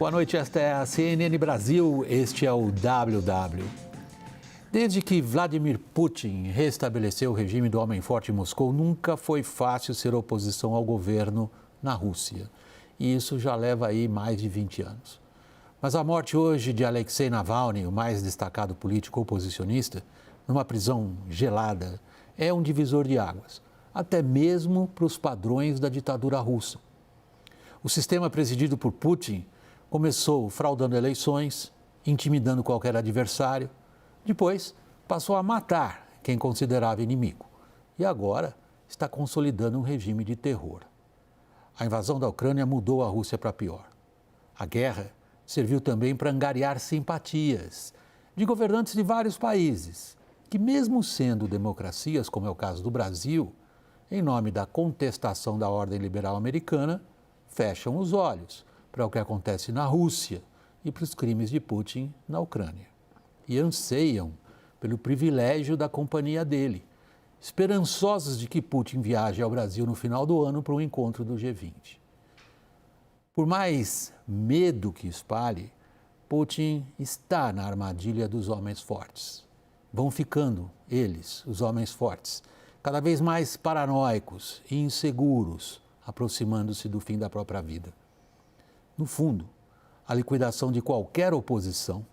Boa noite, esta é a CNN Brasil, este é o WW. Desde que Vladimir Putin restabeleceu o regime do homem forte em Moscou, nunca foi fácil ser oposição ao governo na Rússia. E isso já leva aí mais de 20 anos. Mas a morte hoje de Alexei Navalny, o mais destacado político oposicionista, numa prisão gelada, é um divisor de águas, até mesmo para os padrões da ditadura russa. O sistema presidido por Putin começou fraudando eleições, intimidando qualquer adversário, depois passou a matar quem considerava inimigo e agora está consolidando um regime de terror. A invasão da Ucrânia mudou a Rússia para pior. A guerra serviu também para angariar simpatias de governantes de vários países, que mesmo sendo democracias, como é o caso do Brasil, em nome da contestação da ordem liberal americana, fecham os olhos para o que acontece na Rússia e para os crimes de Putin na Ucrânia. E anseiam pelo privilégio da companhia dele, esperançosos de que Putin viaje ao Brasil no final do ano para um encontro do G20. Por mais medo que espalhe, Putin está na armadilha dos homens fortes. Vão ficando eles, os homens fortes, cada vez mais paranoicos e inseguros, aproximando-se do fim da própria vida. No fundo, a liquidação de qualquer oposição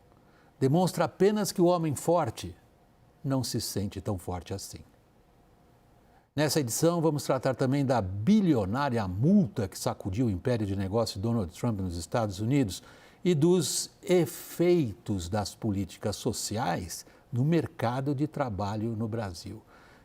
demonstra apenas que o homem forte não se sente tão forte assim. Nessa edição, vamos tratar também da bilionária multa que sacudiu o império de negócio Donald Trump nos Estados Unidos e dos efeitos das políticas sociais no mercado de trabalho no Brasil.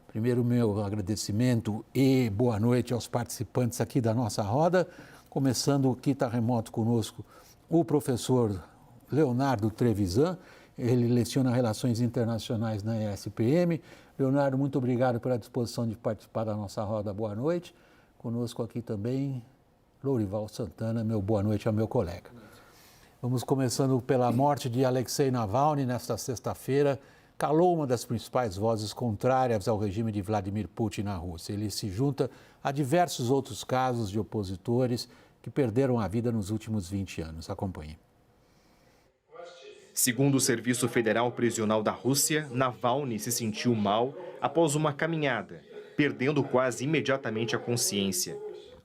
Primeiro, meu agradecimento e boa noite aos participantes aqui da nossa roda. Começando aqui, está remoto conosco, o professor Leonardo Trevisan. Ele leciona Relações Internacionais na ESPM. Leonardo, muito obrigado pela disposição de participar da nossa roda. Boa noite. Conosco aqui também, Lourival Santana. Meu boa noite ao meu colega. Vamos começando pela morte de Alexei Navalny nesta sexta-feira. Calou uma das principais vozes contrárias ao regime de Vladimir Putin na Rússia. Ele se junta a diversos outros casos de opositores que perderam a vida nos últimos 20 anos. Acompanhe. Segundo o Serviço Federal Prisional da Rússia, Navalny se sentiu mal após uma caminhada, perdendo quase imediatamente a consciência.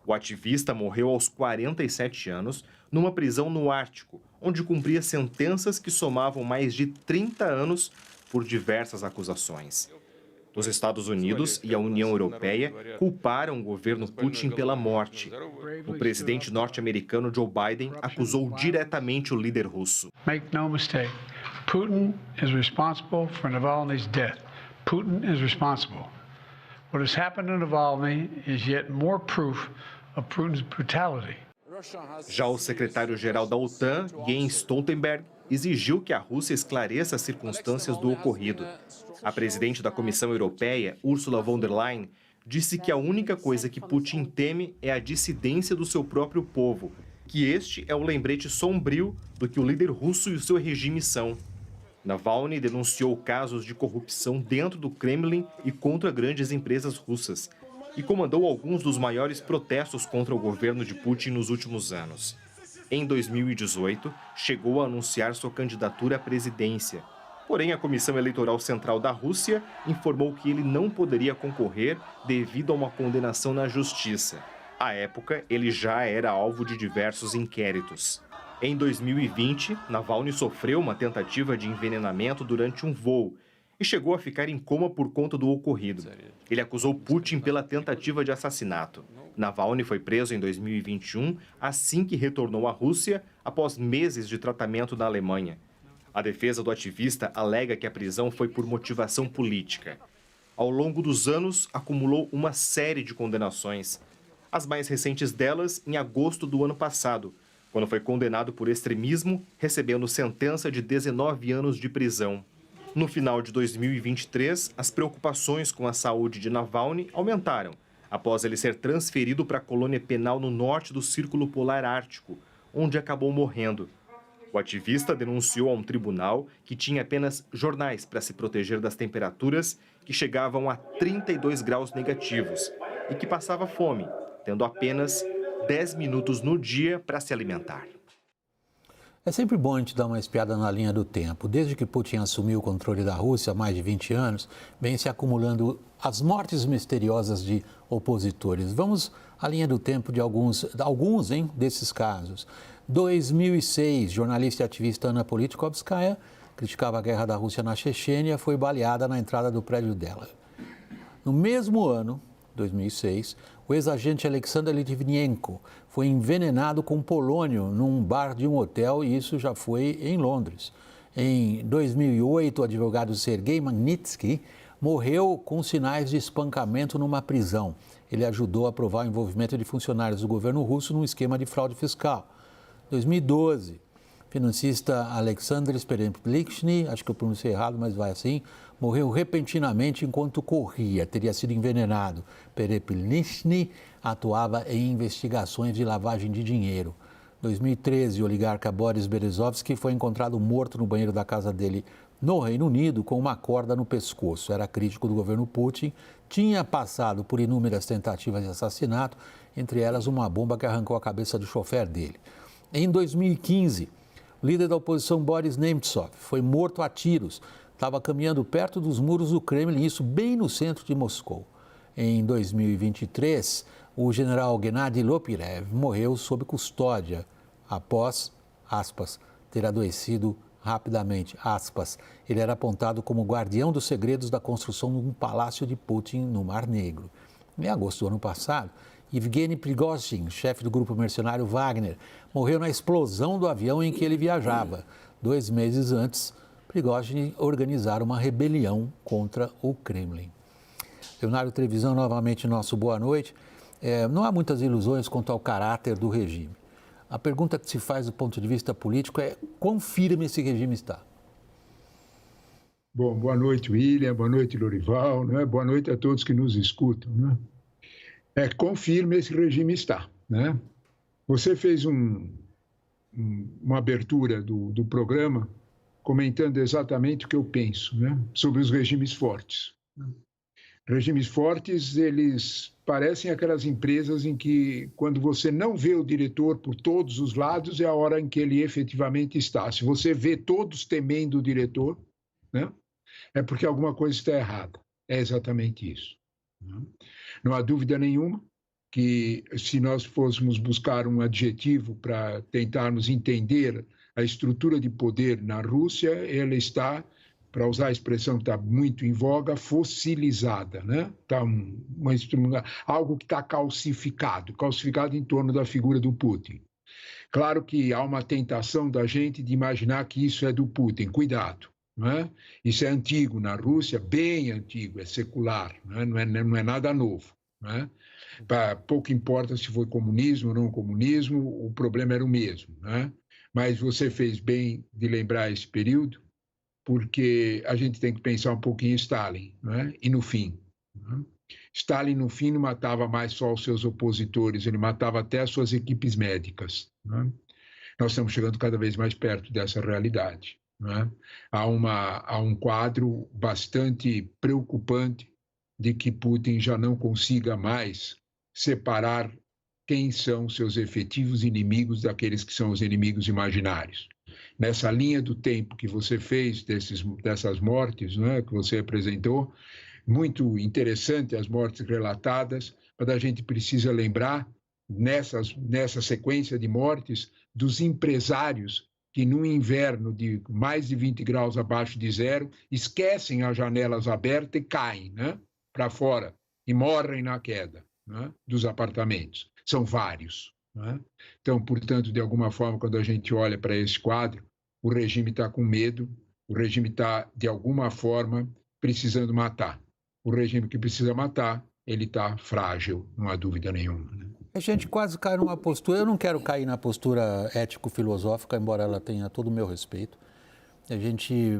O ativista morreu aos 47 anos numa prisão no Ártico, onde cumpria sentenças que somavam mais de 30 anos por diversas acusações. Os Estados Unidos e a União Europeia culparam o governo Putin pela morte. O presidente norte-americano Joe Biden acusou diretamente o líder russo. Make no mistake, Putin is responsible for Navalny's death. Putin is responsible. What has happened to Navalny is yet more proof of Putin's brutality. Já o secretário-geral da OTAN, Jens Stoltenberg, exigiu que a Rússia esclareça as circunstâncias do ocorrido. A presidente da Comissão Europeia, Ursula von der Leyen, disse que a única coisa que Putin teme é a dissidência do seu próprio povo, que este é o lembrete sombrio do que o líder russo e o seu regime são. Navalny denunciou casos de corrupção dentro do Kremlin e contra grandes empresas russas, e comandou alguns dos maiores protestos contra o governo de Putin nos últimos anos. Em 2018, chegou a anunciar sua candidatura à presidência. Porém, a Comissão Eleitoral Central da Rússia informou que ele não poderia concorrer devido a uma condenação na justiça. À época, ele já era alvo de diversos inquéritos. Em 2020, Navalny sofreu uma tentativa de envenenamento durante um voo e chegou a ficar em coma por conta do ocorrido. Ele acusou Putin pela tentativa de assassinato. Navalny foi preso em 2021, assim que retornou à Rússia, após meses de tratamento na Alemanha. A defesa do ativista alega que a prisão foi por motivação política. Ao longo dos anos, acumulou uma série de condenações. As mais recentes delas, em agosto do ano passado, quando foi condenado por extremismo, recebendo sentença de 19 anos de prisão. No final de 2023, as preocupações com a saúde de Navalny aumentaram, após ele ser transferido para a colônia penal no norte do Círculo Polar Ártico, onde acabou morrendo. O ativista denunciou a um tribunal que tinha apenas jornais para se proteger das temperaturas que chegavam a 32 graus negativos e que passava fome, tendo apenas 10 minutos no dia para se alimentar. É sempre bom a gente dar uma espiada na linha do tempo. Desde que Putin assumiu o controle da Rússia há mais de 20 anos, vem se acumulando as mortes misteriosas de opositores. Vamos à linha do tempo de alguns desses casos. 2006, jornalista e ativista Anna Politkovskaya criticava a guerra da Rússia na Chechênia, foi baleada na entrada do prédio dela. No mesmo ano, 2006, o ex-agente Alexander Litvinenko foi envenenado com polônio num bar de um hotel, e isso já foi em Londres. Em 2008, o advogado Sergei Magnitsky morreu com sinais de espancamento numa prisão. Ele ajudou a provar o envolvimento de funcionários do governo russo num esquema de fraude fiscal. 2012, financista Alexander Perepelnitsky, acho que eu pronunciei errado, mas vai assim, morreu repentinamente enquanto corria, teria sido envenenado. Perepelnitsky atuava em investigações de lavagem de dinheiro. 2013, o oligarca Boris Berezovsky foi encontrado morto no banheiro da casa dele no Reino Unido com uma corda no pescoço. Era crítico do governo Putin, tinha passado por inúmeras tentativas de assassinato, entre elas uma bomba que arrancou a cabeça do chofer dele. Em 2015, o líder da oposição Boris Nemtsov foi morto a tiros. Estava caminhando perto dos muros do Kremlin, isso bem no centro de Moscou. Em 2023, o general Gennady Lopirev morreu sob custódia após, aspas, ter adoecido rapidamente, aspas. Ele era apontado como guardião dos segredos da construção de um palácio de Putin no Mar Negro. Em agosto do ano passado, Yevgeny Prigozhin, chefe do grupo mercenário Wagner, morreu na explosão do avião em que ele viajava. 2 meses antes, Prigozhin organizara uma rebelião contra o Kremlin. Leonardo Trevisan, novamente nosso boa noite. Não há muitas ilusões quanto ao caráter do regime. A pergunta que se faz do ponto de vista político é: quão firme esse regime está? Bom, boa noite, William, boa noite, Lorival, né? Boa noite a todos que nos escutam. Né? Quão firme esse regime está. Né? Você fez uma abertura do programa comentando exatamente o que eu penso, né? Sobre os regimes fortes. Regimes fortes, eles parecem aquelas empresas em que, quando você não vê o diretor por todos os lados, é a hora em que ele efetivamente está. Se você vê todos temendo o diretor, né, é porque alguma coisa está errada. É exatamente isso. Não há dúvida nenhuma que, se nós fôssemos buscar um adjetivo para tentarmos entender a estrutura de poder na Rússia, ela está, para usar a expressão que está muito em voga, fossilizada, né? Tá algo que está calcificado em torno da figura do Putin. Claro que há uma tentação da gente de imaginar que isso é do Putin, cuidado. Né? Isso é antigo na Rússia, bem antigo, é secular, né? Não é nada novo. Né? Pouco importa se foi comunismo ou não comunismo, o problema era o mesmo. Né? Mas você fez bem de lembrar esse período, porque a gente tem que pensar um pouquinho em Stalin, né? E no fim. Né? Stalin, no fim, não matava mais só os seus opositores, ele matava até as suas equipes médicas. Né? Nós estamos chegando cada vez mais perto dessa realidade. Né? Há um quadro bastante preocupante de que Putin já não consiga mais separar quem são seus efetivos inimigos daqueles que são os inimigos imaginários. Nessa linha do tempo que você fez dessas mortes, né, que você apresentou, muito interessante as mortes relatadas, mas a gente precisa lembrar, nessa sequência de mortes, dos empresários que num inverno de mais de 20 graus abaixo de zero, esquecem as janelas abertas e caem, né, para fora e morrem na queda, né, dos apartamentos. São vários. Né? Então, portanto, de alguma forma, quando a gente olha para esse quadro, o regime está com medo, o regime está, de alguma forma, precisando matar. O regime que precisa matar, ele está frágil, não há dúvida nenhuma. Né? A gente quase cai numa postura, eu não quero cair na postura ético-filosófica, embora ela tenha todo o meu respeito. A gente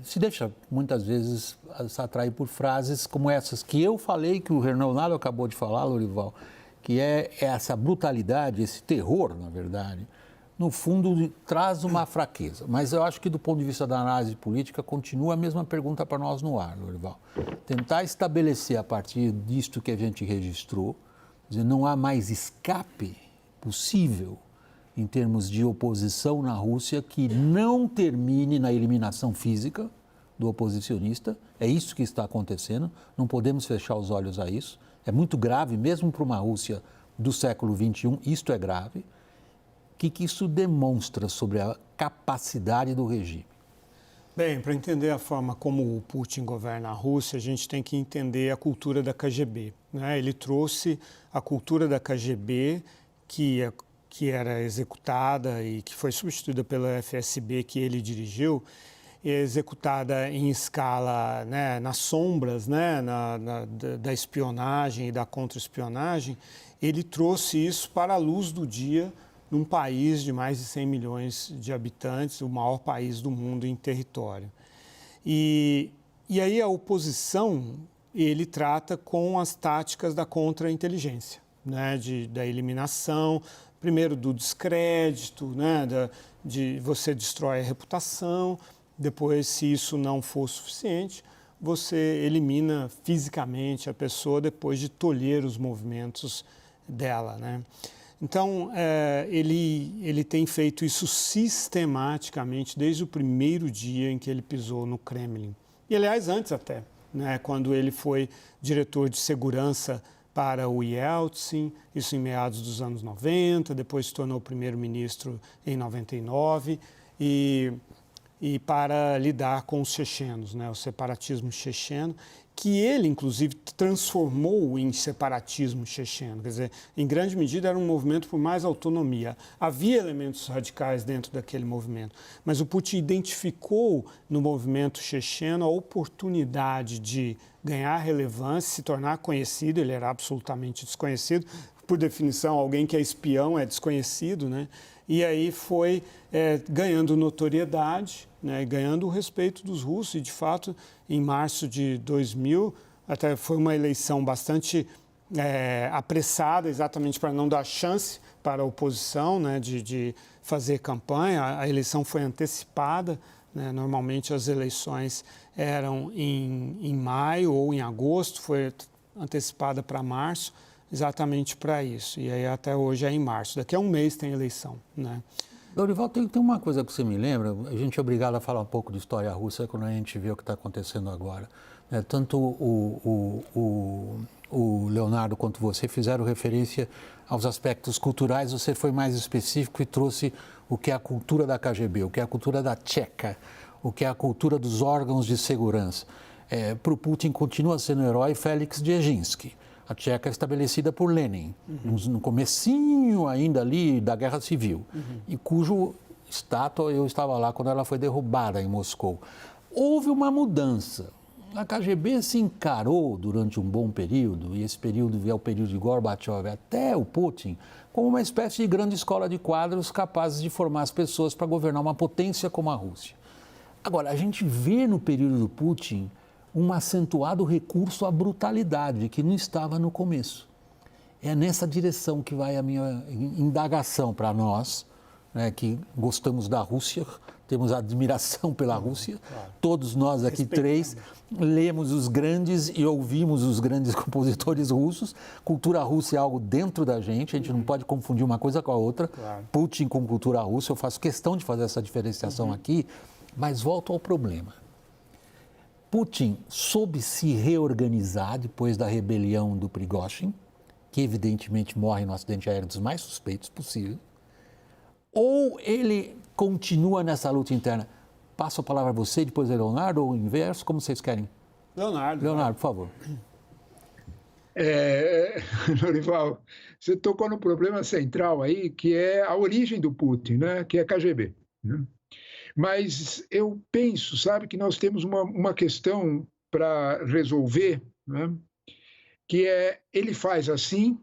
se deixa, muitas vezes, atrair por frases como essas que eu falei, que o Renato acabou de falar, Lorival, que é essa brutalidade, esse terror, na verdade, no fundo traz uma fraqueza. Mas eu acho que, do ponto de vista da análise política, continua a mesma pergunta para nós no ar, Lorival. Tentar estabelecer, a partir disto que a gente registrou, dizer, não há mais escape possível em termos de oposição na Rússia que não termine na eliminação física do oposicionista. É isso que está acontecendo, não podemos fechar os olhos a isso. É muito grave, mesmo para uma Rússia do século XXI, isto é grave. O que isso demonstra sobre a capacidade do regime? Bem, para entender a forma como o Putin governa a Rússia, a gente tem que entender a cultura da KGB, né? Ele trouxe a cultura da KGB, que era executada e que foi substituída pela FSB, que ele dirigiu, executada em escala, né, nas sombras, né, da espionagem e da contra-espionagem. Ele trouxe isso para a luz do dia num país de mais de 100 milhões de habitantes, o maior país do mundo em território. E aí a oposição, ele trata com as táticas da contra-inteligência, né, da eliminação, primeiro do descrédito, né, de você destrói a reputação, depois, se isso não for suficiente, você elimina fisicamente a pessoa depois de tolher os movimentos dela, né? Então, ele tem feito isso sistematicamente desde o primeiro dia em que ele pisou no Kremlin. E, aliás, antes até, né, quando ele foi diretor de segurança para o Yeltsin, isso em meados dos anos 90, depois se tornou primeiro-ministro em 99, e para lidar com os chechenos, né, o separatismo checheno, que ele, inclusive, transformou em separatismo checheno. Quer dizer, em grande medida era um movimento por mais autonomia. Havia elementos radicais dentro daquele movimento, mas o Putin identificou no movimento checheno a oportunidade de ganhar relevância, se tornar conhecido. Ele era absolutamente desconhecido. Por definição, alguém que é espião é desconhecido, né? E aí foi ganhando notoriedade, né, ganhando o respeito dos russos. E, de fato, em março de 2000, até foi uma eleição bastante apressada, exatamente para não dar chance para a oposição, né, de fazer campanha. A eleição foi antecipada, né? Normalmente as eleições eram em maio ou em agosto, foi antecipada para março, exatamente para isso. E aí até hoje é em março. Daqui a um mês tem eleição, né? Dorival, tem uma coisa que você me lembra, a gente é obrigado a falar um pouco de história russa quando a gente vê o que está acontecendo agora. Tanto o Leonardo quanto você fizeram referência aos aspectos culturais, você foi mais específico e trouxe o que é a cultura da KGB, o que é a cultura da Tcheca, o que é a cultura dos órgãos de segurança. Para o Putin continua sendo o herói Félix Dzerzhinsky. A Tcheca é estabelecida por Lenin, no comecinho ainda ali da Guerra Civil, e cujo estátua eu estava lá quando ela foi derrubada em Moscou. Houve uma mudança. A KGB se encarou durante um bom período, e esse período é o período de Gorbachev até o Putin, como uma espécie de grande escola de quadros capazes de formar as pessoas para governar uma potência como a Rússia. Agora, a gente vê no período do Putin um acentuado recurso à brutalidade que não estava no começo. É nessa direção que vai a minha indagação para nós, né, que gostamos da Rússia, temos admiração pela Rússia. Claro. Todos nós aqui três lemos os grandes e ouvimos os grandes compositores russos. Cultura russa é algo dentro da gente, a gente não pode confundir uma coisa com a outra. Claro. Putin com cultura russa, eu faço questão de fazer essa diferenciação aqui, mas volto ao problema. Putin soube se reorganizar depois da rebelião do Prigozhin, que evidentemente morre no acidente aéreo dos mais suspeitos possível, ou ele continua nessa luta interna? Passo a palavra a você, depois a Leonardo, ou o inverso, como vocês querem? Leonardo, por favor. Dorival, você tocou no problema central aí, que é a origem do Putin, né? Que é KGB, né? Mas eu penso, sabe, que nós temos uma questão para resolver, né? Que é, ele faz assim,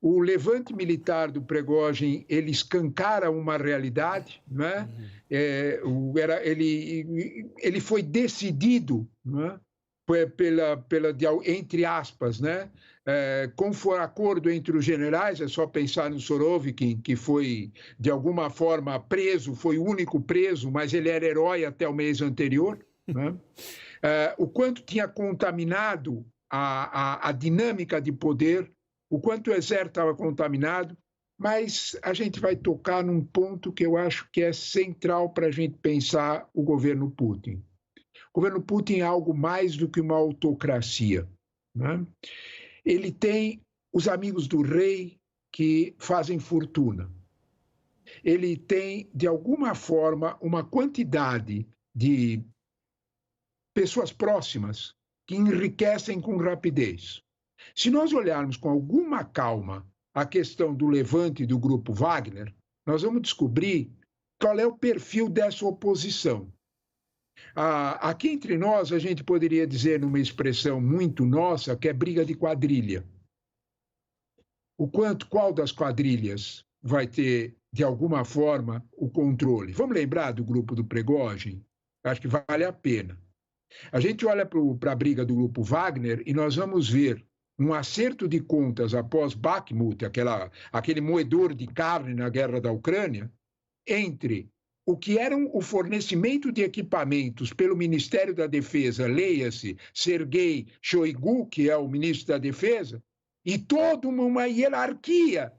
o levante militar do Prigozhin, ele escancara uma realidade, né? Ele foi decidido, né? Entre aspas, né? Com o acordo entre os generais, é só pensar no Surovikin, que foi, de alguma forma, preso, foi o único preso, mas ele era herói até o mês anterior, né? O quanto tinha contaminado a dinâmica de poder, o quanto o exército estava contaminado, mas a gente vai tocar num ponto que eu acho que é central para a gente pensar o governo Putin. O governo Putin é algo mais do que uma autocracia, né? Ele tem os amigos do rei que fazem fortuna. Ele tem, de alguma forma, uma quantidade de pessoas próximas que enriquecem com rapidez. Se nós olharmos com alguma calma a questão do levante do grupo Wagner, nós vamos descobrir qual é o perfil dessa oposição. Aqui entre nós, a gente poderia dizer, numa expressão muito nossa, que é briga de quadrilha. Qual das quadrilhas vai ter, de alguma forma, o controle? Vamos lembrar do grupo do Prigozhin? Acho que vale a pena. A gente olha para a briga do grupo Wagner e nós vamos ver um acerto de contas após Bakhmut, aquele moedor de carne na guerra da Ucrânia, entre o que era o fornecimento de equipamentos pelo Ministério da Defesa, leia-se Sergei Shoigu, que é o ministro da Defesa, e toda uma hierarquia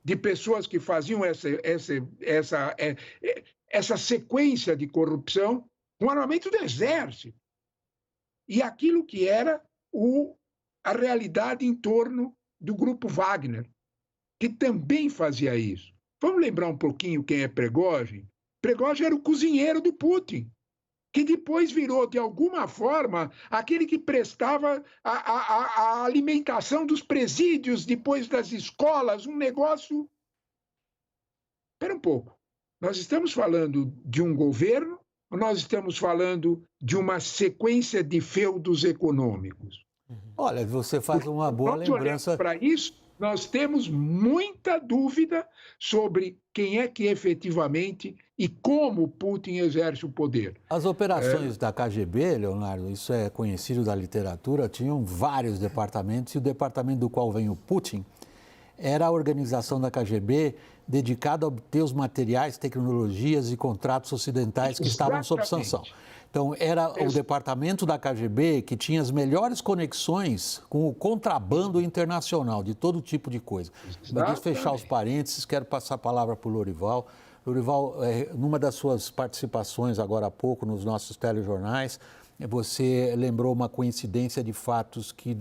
de pessoas que faziam essa sequência de corrupção com armamento do exército. E aquilo que era a realidade em torno do grupo Wagner, que também fazia isso. Vamos lembrar um pouquinho quem é Prigozhin? Prigozhin era o cozinheiro do Putin, que depois virou, de alguma forma, aquele que prestava a alimentação dos presídios, depois das escolas, um negócio... Espera um pouco, nós estamos falando de um governo ou nós estamos falando de uma sequência de feudos econômicos? Olha, você faz uma boa lembrança. Para isso, nós temos muita dúvida sobre quem é que efetivamente e como Putin exerce o poder. As operações da KGB, Leonardo, isso é conhecido da literatura, tinham vários departamentos e o departamento do qual vem o Putin era a organização da KGB dedicada a obter os materiais, tecnologias e contratos ocidentais que estavam sob sanção. Então, era o departamento da KGB que tinha as melhores conexões com o contrabando internacional, de todo tipo de coisa. Para fechar os parênteses, quero passar a palavra para o Lorival. Lorival, numa das suas participações agora há pouco nos nossos telejornais, você lembrou uma coincidência de fatos que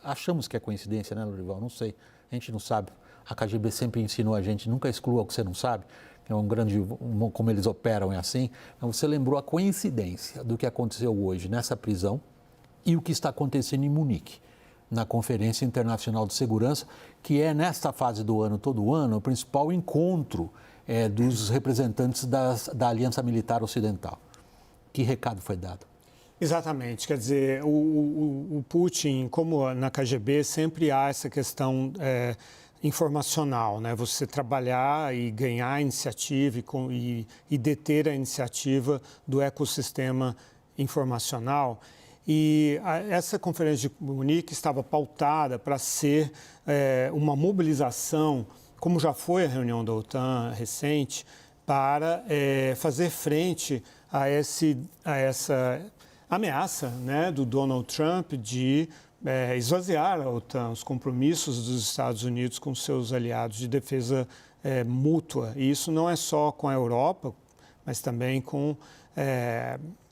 achamos que é coincidência, né, Lorival? Não sei, a gente não sabe. A KGB sempre ensinou a gente, nunca exclua o que você não sabe. É como eles operam é assim. Então, você lembrou a coincidência do que aconteceu hoje nessa prisão e o que está acontecendo em Munique, na Conferência Internacional de Segurança, que é, nesta fase do ano, todo ano, o principal encontro dos representantes da Aliança Militar Ocidental. Que recado foi dado? Exatamente, quer dizer, o Putin, como na KGB, sempre há essa questão informacional, né? Você trabalhar e ganhar a iniciativa e deter a iniciativa do ecossistema informacional. E essa conferência de Munique estava pautada para ser uma mobilização, como já foi a reunião da OTAN recente, para fazer frente a essa ameaça, né, do Donald Trump de esvaziar a OTAN, os compromissos dos Estados Unidos com seus aliados de defesa mútua. E isso não é só com a Europa, mas também com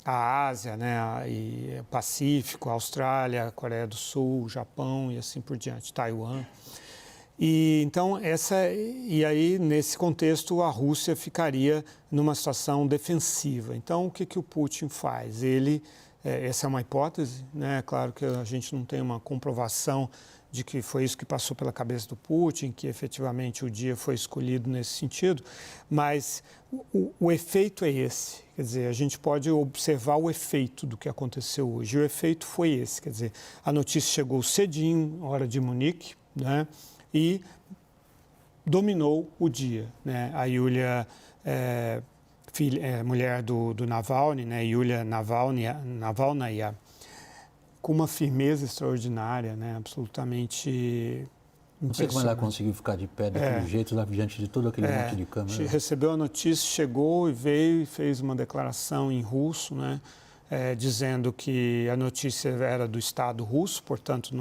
a Ásia, né, e Pacífico, a Austrália, a Coreia do Sul, o Japão e assim por diante, Taiwan. E então e aí nesse contexto a Rússia ficaria numa situação defensiva. Então o que o Putin faz? Essa é uma hipótese, né? Claro que a gente não tem uma comprovação de que foi isso que passou pela cabeça do Putin, que efetivamente o dia foi escolhido nesse sentido, mas o efeito é esse. Quer dizer, a gente pode observar o efeito do que aconteceu hoje. E o efeito foi esse, quer dizer, a notícia chegou cedinho, hora de Munique, né? E dominou o dia, né? A Yulia, mulher do Navalny, né? Yulia Navalnaya, com uma firmeza extraordinária, né? Absolutamente não sei como ela conseguiu ficar de pé daquele jeito, diante de todo aquele monte de câmera. Recebeu a notícia, chegou e veio e fez uma declaração em russo, né? Dizendo que a notícia era do Estado russo, portanto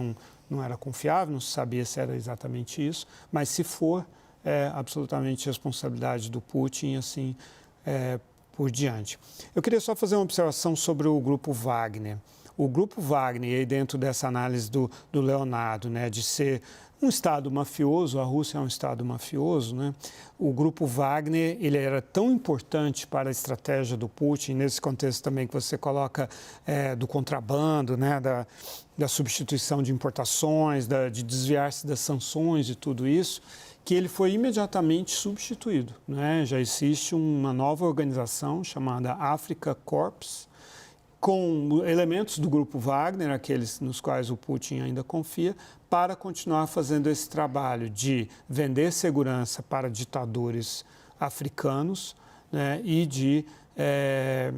não era confiável, não se sabia se era exatamente isso, mas se for, é absolutamente responsabilidade do Putin, assim por diante. Eu queria só fazer uma observação sobre o Grupo Wagner. O Grupo Wagner, aí dentro dessa análise do Leonardo, né, de ser um Estado mafioso, a Rússia é um Estado mafioso, né? O Grupo Wagner, ele era tão importante para a estratégia do Putin, nesse contexto também que você coloca do contrabando, né, da substituição de importações, de desviar-se das sanções e tudo isso, que ele foi imediatamente substituído, né? Já existe uma nova organização chamada Africa Corps, com elementos do Grupo Wagner, aqueles nos quais o Putin ainda confia, para continuar fazendo esse trabalho de vender segurança para ditadores africanos, né, e de...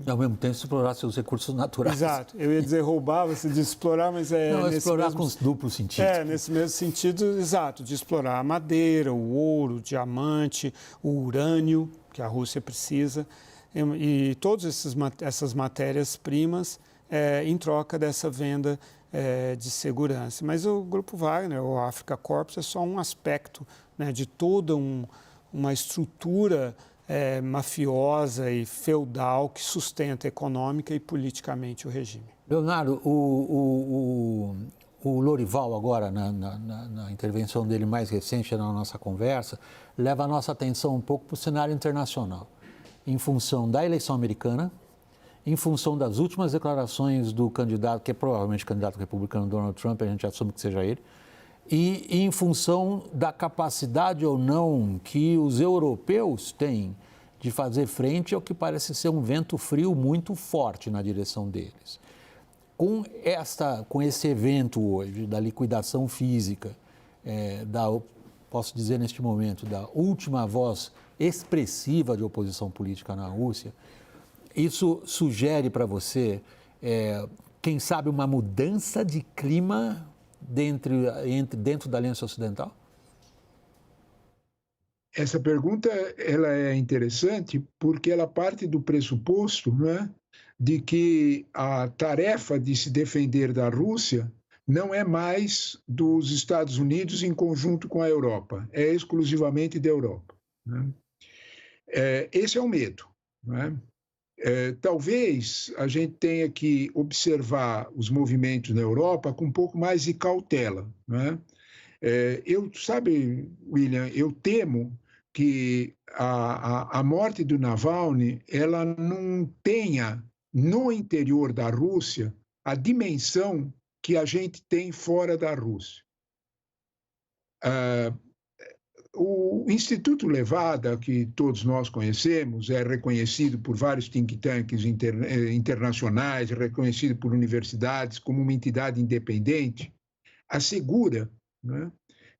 Ao mesmo tempo, explorar seus recursos naturais. Exato. Eu ia dizer roubar, você diz explorar, mas Não, nesse explorar mesmo... com os duplos sentidos. Nesse mesmo sentido, exato, de explorar a madeira, o ouro, o diamante, o urânio, que a Rússia precisa, e todas essas matérias-primas em troca dessa venda de segurança. Mas o Grupo Wagner, ou Africa Corps, é só um aspecto, né, de toda uma estrutura mafiosa e feudal que sustenta econômica e politicamente o regime. Leonardo, o Lorival agora, na intervenção dele mais recente na nossa conversa, leva a nossa atenção um pouco para o cenário internacional, em função da eleição americana, em função das últimas declarações do candidato, que é provavelmente candidato republicano, Donald Trump, a gente assume que seja ele, e em função da capacidade ou não que os europeus têm de fazer frente ao que parece ser um vento frio muito forte na direção deles. Com esse evento hoje, da liquidação física, posso dizer neste momento, da última voz expressiva de oposição política na Rússia, isso sugere para você, quem sabe, uma mudança de clima dentro da Aliança Ocidental? Essa pergunta ela é interessante porque ela parte do pressuposto, né, de que a tarefa de se defender da Rússia não é mais dos Estados Unidos em conjunto com a Europa, é exclusivamente da Europa, né? Esse é o medo, né? Talvez a gente tenha que observar os movimentos na Europa com um pouco mais de cautela, né? Sabe, William, eu temo que a morte do Navalny ela não tenha no interior da Rússia a dimensão que a gente tem fora da Rússia. O Instituto Levada, que todos nós conhecemos, é reconhecido por vários think tanks internacionais, reconhecido por universidades como uma entidade independente, assegura, né,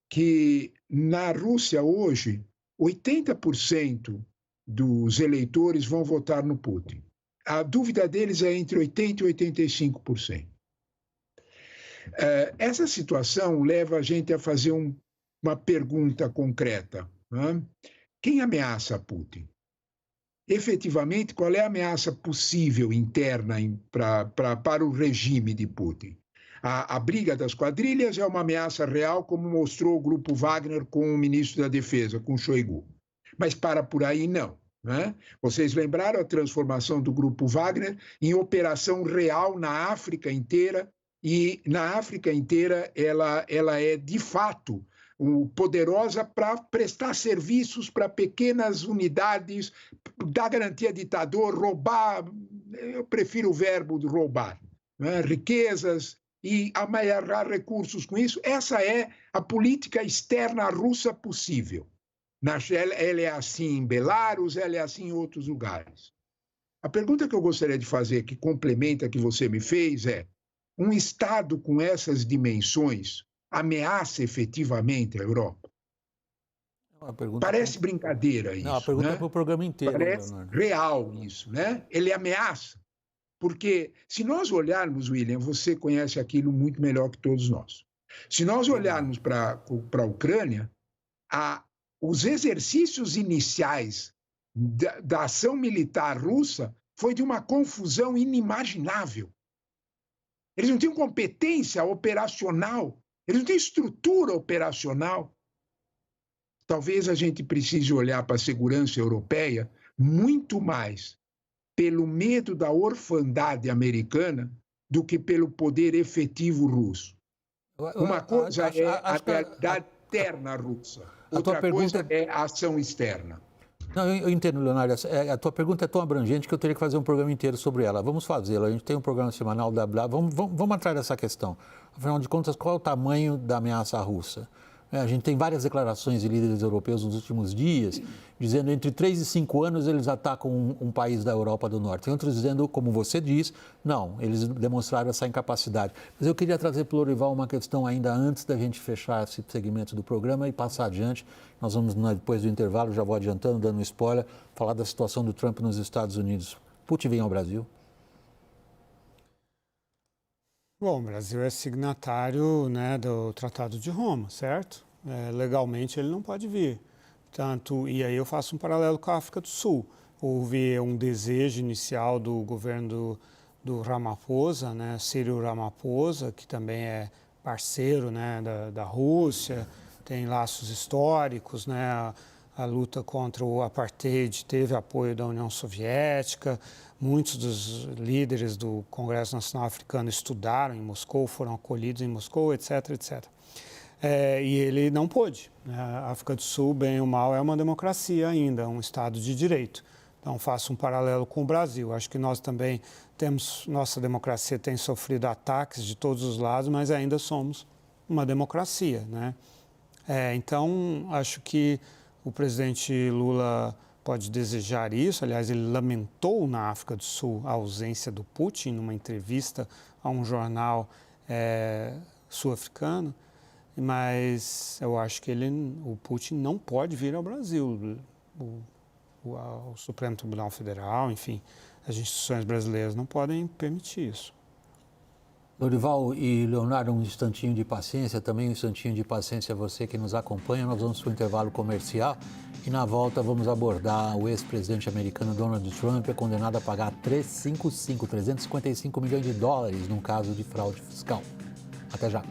que na Rússia hoje 80% dos eleitores vão votar no Putin. A dúvida deles é entre 80% e 85%. Essa situação leva a gente a fazer uma pergunta concreta, né? Quem ameaça Putin? Efetivamente, qual é a ameaça possível interna para o regime de Putin? A briga das quadrilhas é uma ameaça real, como mostrou o Grupo Wagner com o ministro da Defesa, com Shoigu. Mas para por aí não, né? Vocês lembraram a transformação do Grupo Wagner em operação real na África inteira, e na África inteira ela é, de fato, poderosa para prestar serviços para pequenas unidades, dar garantia a ditador, roubar, eu prefiro o verbo de roubar, né? Riquezas e amealhar recursos com isso. Essa é a política externa russa possível. Ela é assim em Belarus, ela é assim em outros lugares. A pergunta que eu gostaria de fazer, que complementa a que você me fez, é: um Estado com essas dimensões ameaça efetivamente a Europa? Parece brincadeira isso. Não, a pergunta, né, é para o programa inteiro. Parece Leonardo. Real isso, né? Ele ameaça. Porque se nós olharmos, William, você conhece aquilo muito melhor que todos nós. Se nós olharmos para a Ucrânia, os exercícios iniciais da ação militar russa foi de uma confusão inimaginável. Eles não tinham competência operacional, eles não tinham estrutura operacional. talvez a gente precise olhar para a segurança europeia muito mais pelo medo da orfandade americana do que pelo poder efetivo russo. Uma coisa é a realidade interna russa, outra coisa é a ação externa. Não, eu entendo, Leonardo. A tua pergunta é tão abrangente que eu teria que fazer um programa inteiro sobre ela. Vamos fazê-la. A gente tem um programa semanal da Blá. Vamos atrás dessa questão. Afinal de contas, qual é o tamanho da ameaça russa? A gente tem várias declarações de líderes europeus nos últimos dias, dizendo entre 3 e 5 anos eles atacam um país da Europa do Norte. Tem outros dizendo, como você diz, não, eles demonstraram essa incapacidade. Mas eu queria trazer para o Lorival uma questão ainda antes da gente fechar esse segmento do programa e passar adiante. Nós vamos, depois do intervalo, já vou adiantando, dando um spoiler, falar da situação do Trump nos Estados Unidos. Putin vem ao Brasil? Bom, o Brasil é signatário, né, do Tratado de Roma, certo? Legalmente ele não pode vir. E aí eu faço um paralelo com a África do Sul. Houve um desejo inicial do governo do Ramaphosa, né, Cyril Ramaphosa, que também é parceiro, né, da Rússia, tem laços históricos, né, a luta contra o apartheid teve apoio da União Soviética. Muitos dos líderes do Congresso Nacional Africano estudaram em Moscou, foram acolhidos em Moscou, etc, etc. E ele não pôde. A África do Sul, bem ou mal, é uma democracia ainda, um Estado de direito. Então, faço um paralelo com o Brasil. Acho que nós também temos, nossa democracia tem sofrido ataques de todos os lados, mas ainda somos uma democracia, né? Então, acho que o presidente Lula pode desejar isso. Aliás, ele lamentou na África do Sul a ausência do Putin numa entrevista a um jornal sul-africano, mas eu acho que o Putin não pode vir ao Brasil. O Supremo Tribunal Federal, enfim, as instituições brasileiras não podem permitir isso. Lorival e Leonardo, um instantinho de paciência, também um instantinho de paciência a você que nos acompanha. Nós vamos para o intervalo comercial e na volta vamos abordar o ex-presidente americano Donald Trump, é condenado a pagar 355 milhões de dólares num caso de fraude fiscal. Até já.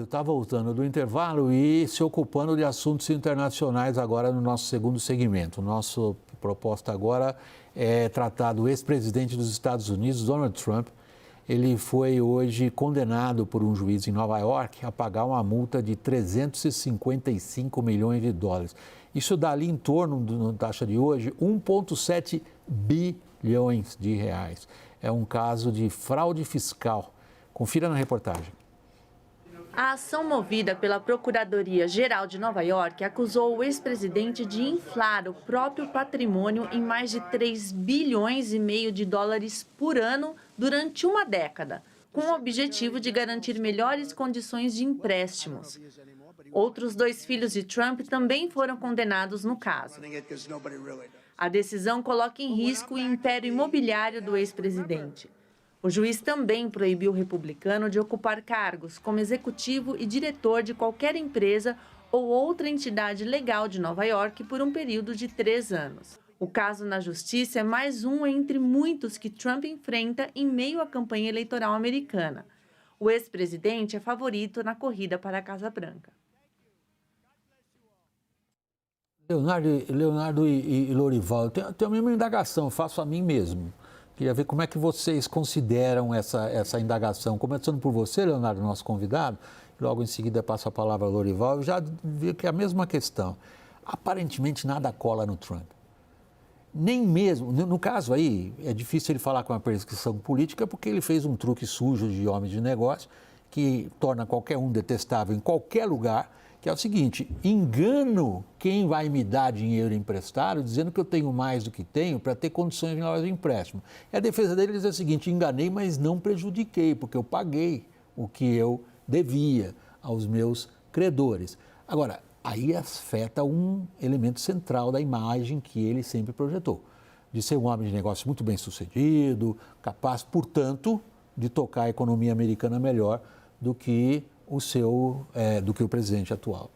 Está voltando do intervalo e se ocupando de assuntos internacionais agora no nosso segundo segmento. Nossa proposta agora é tratar do ex-presidente dos Estados Unidos, Donald Trump. Ele foi hoje condenado por um juiz em Nova York a pagar uma multa de 355 milhões de dólares. Isso dá ali em torno, na taxa de hoje, 1,7 bilhões de reais. É um caso de fraude fiscal. Confira na reportagem. A ação movida pela Procuradoria-Geral de Nova York acusou o ex-presidente de inflar o próprio patrimônio em mais de 3 bilhões e meio de dólares por ano durante uma década, com o objetivo de garantir melhores condições de empréstimos. Outros 2 filhos de Trump também foram condenados no caso. A decisão coloca em risco o império imobiliário do ex-presidente. O juiz também proibiu o republicano de ocupar cargos como executivo e diretor de qualquer empresa ou outra entidade legal de Nova York por um período de 3 anos. O caso na justiça é mais um entre muitos que Trump enfrenta em meio à campanha eleitoral americana. O ex-presidente é favorito na corrida para a Casa Branca. Leonardo e Lorival, eu tenho a mesma indagação, faço a mim mesmo. Queria ver como é que vocês consideram essa indagação. Começando por você, Leonardo, nosso convidado, logo em seguida passo a palavra ao Lorival, eu já vi que é a mesma questão. Aparentemente nada cola no Trump. Nem mesmo, no caso aí, é difícil ele falar com uma perseguição política porque ele fez um truque sujo de homem de negócio que torna qualquer um detestável em qualquer lugar, que é o seguinte: engano quem vai me dar dinheiro emprestado, dizendo que eu tenho mais do que tenho para ter condições melhores de empréstimo. E a defesa dele diz o seguinte: enganei, mas não prejudiquei, porque eu paguei o que eu devia aos meus credores. Agora, aí afeta um elemento central da imagem que ele sempre projetou, de ser um homem de negócio muito bem sucedido, capaz, portanto, de tocar a economia americana melhor do que o presidente atual.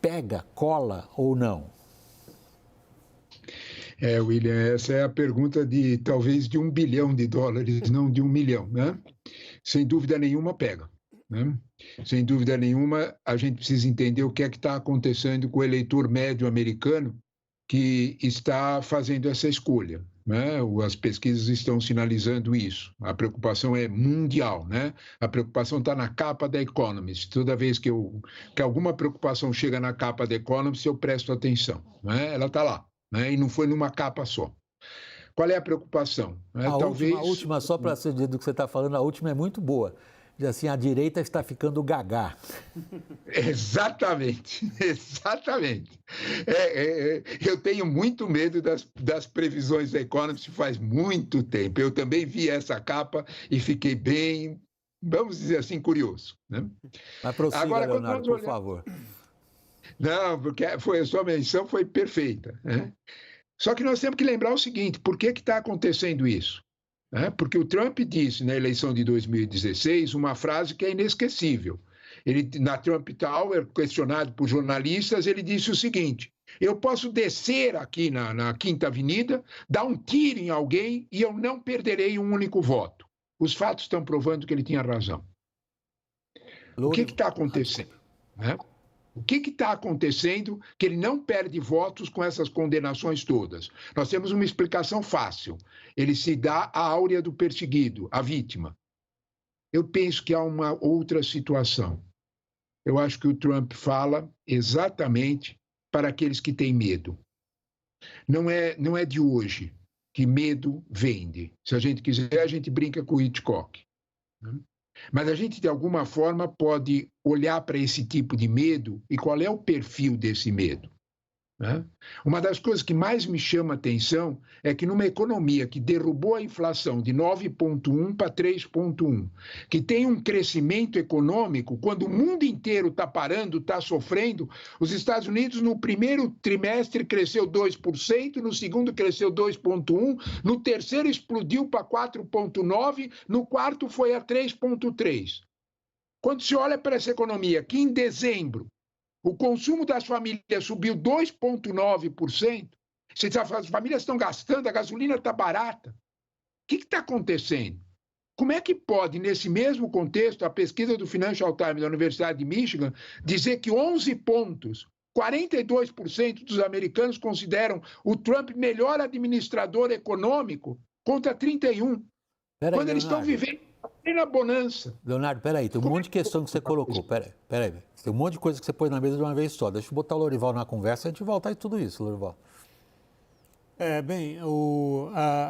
Pega, cola ou não? William, essa é a pergunta talvez de $1 bilhão, não de 1 milhão, né? Sem dúvida nenhuma pega, né? Sem dúvida nenhuma, a gente precisa entender o que é que está acontecendo com o eleitor médio americano que está fazendo essa escolha, né? As pesquisas estão sinalizando isso. A preocupação é mundial, né? A preocupação está na capa da Economist. Toda vez que alguma preocupação chega na capa da Economist, eu presto atenção, né? Ela está lá, né? E não foi numa capa só. Qual é a preocupação? A última, só para ser do que você está falando, a última é muito boa. Diz assim, a direita está ficando gagá. Exatamente, exatamente. Eu tenho muito medo das previsões da Economist faz muito tempo. Eu também vi essa capa e fiquei bem, vamos dizer assim, curioso, né? Mas prossiga, agora, Leonardo, por favor. Não, porque a sua menção foi perfeita, né? Só que nós temos que lembrar o seguinte, por que está acontecendo isso? Porque o Trump disse na eleição de 2016 uma frase que é inesquecível. Ele, na Trump Tower, questionado por jornalistas, ele disse o seguinte: eu posso descer aqui na Quinta Avenida, dar um tiro em alguém e eu não perderei um único voto. Os fatos estão provando que ele tinha razão. O que está acontecendo? O que está acontecendo que ele não perde votos com essas condenações todas? Nós temos uma explicação fácil. Ele se dá à áurea do perseguido, a vítima. Eu penso que há uma outra situação. Eu acho que o Trump fala exatamente para aqueles que têm medo. Não é de hoje que medo vende. Se a gente quiser, a gente brinca com o Hitchcock. Mas a gente, de alguma forma, pode olhar para esse tipo de medo e qual é o perfil desse medo, né? Uma das coisas que mais me chama a atenção é que numa economia que derrubou a inflação de 9,1 para 3,1, que tem um crescimento econômico, quando o mundo inteiro está parando, está sofrendo, os Estados Unidos no primeiro trimestre cresceu 2%, no segundo cresceu 2,1%, no terceiro explodiu para 4,9%, no quarto foi a 3,3%. Quando se olha para essa economia, que em dezembro o consumo das famílias subiu 2,9%, as famílias estão gastando, a gasolina está barata. O que está acontecendo? Como é que pode, nesse mesmo contexto, a pesquisa do Financial Times da Universidade de Michigan dizer que 11 pontos, 42% dos americanos consideram o Trump melhor administrador econômico contra 31%, quando eles estão vivendo na bonança. Leonardo, peraí, tem um monte de questão que você colocou. Peraí. Tem um monte de coisa que você pôs na mesa de uma vez só. Deixa eu botar o Lorival na conversa e a gente voltar em tudo isso, Lorival.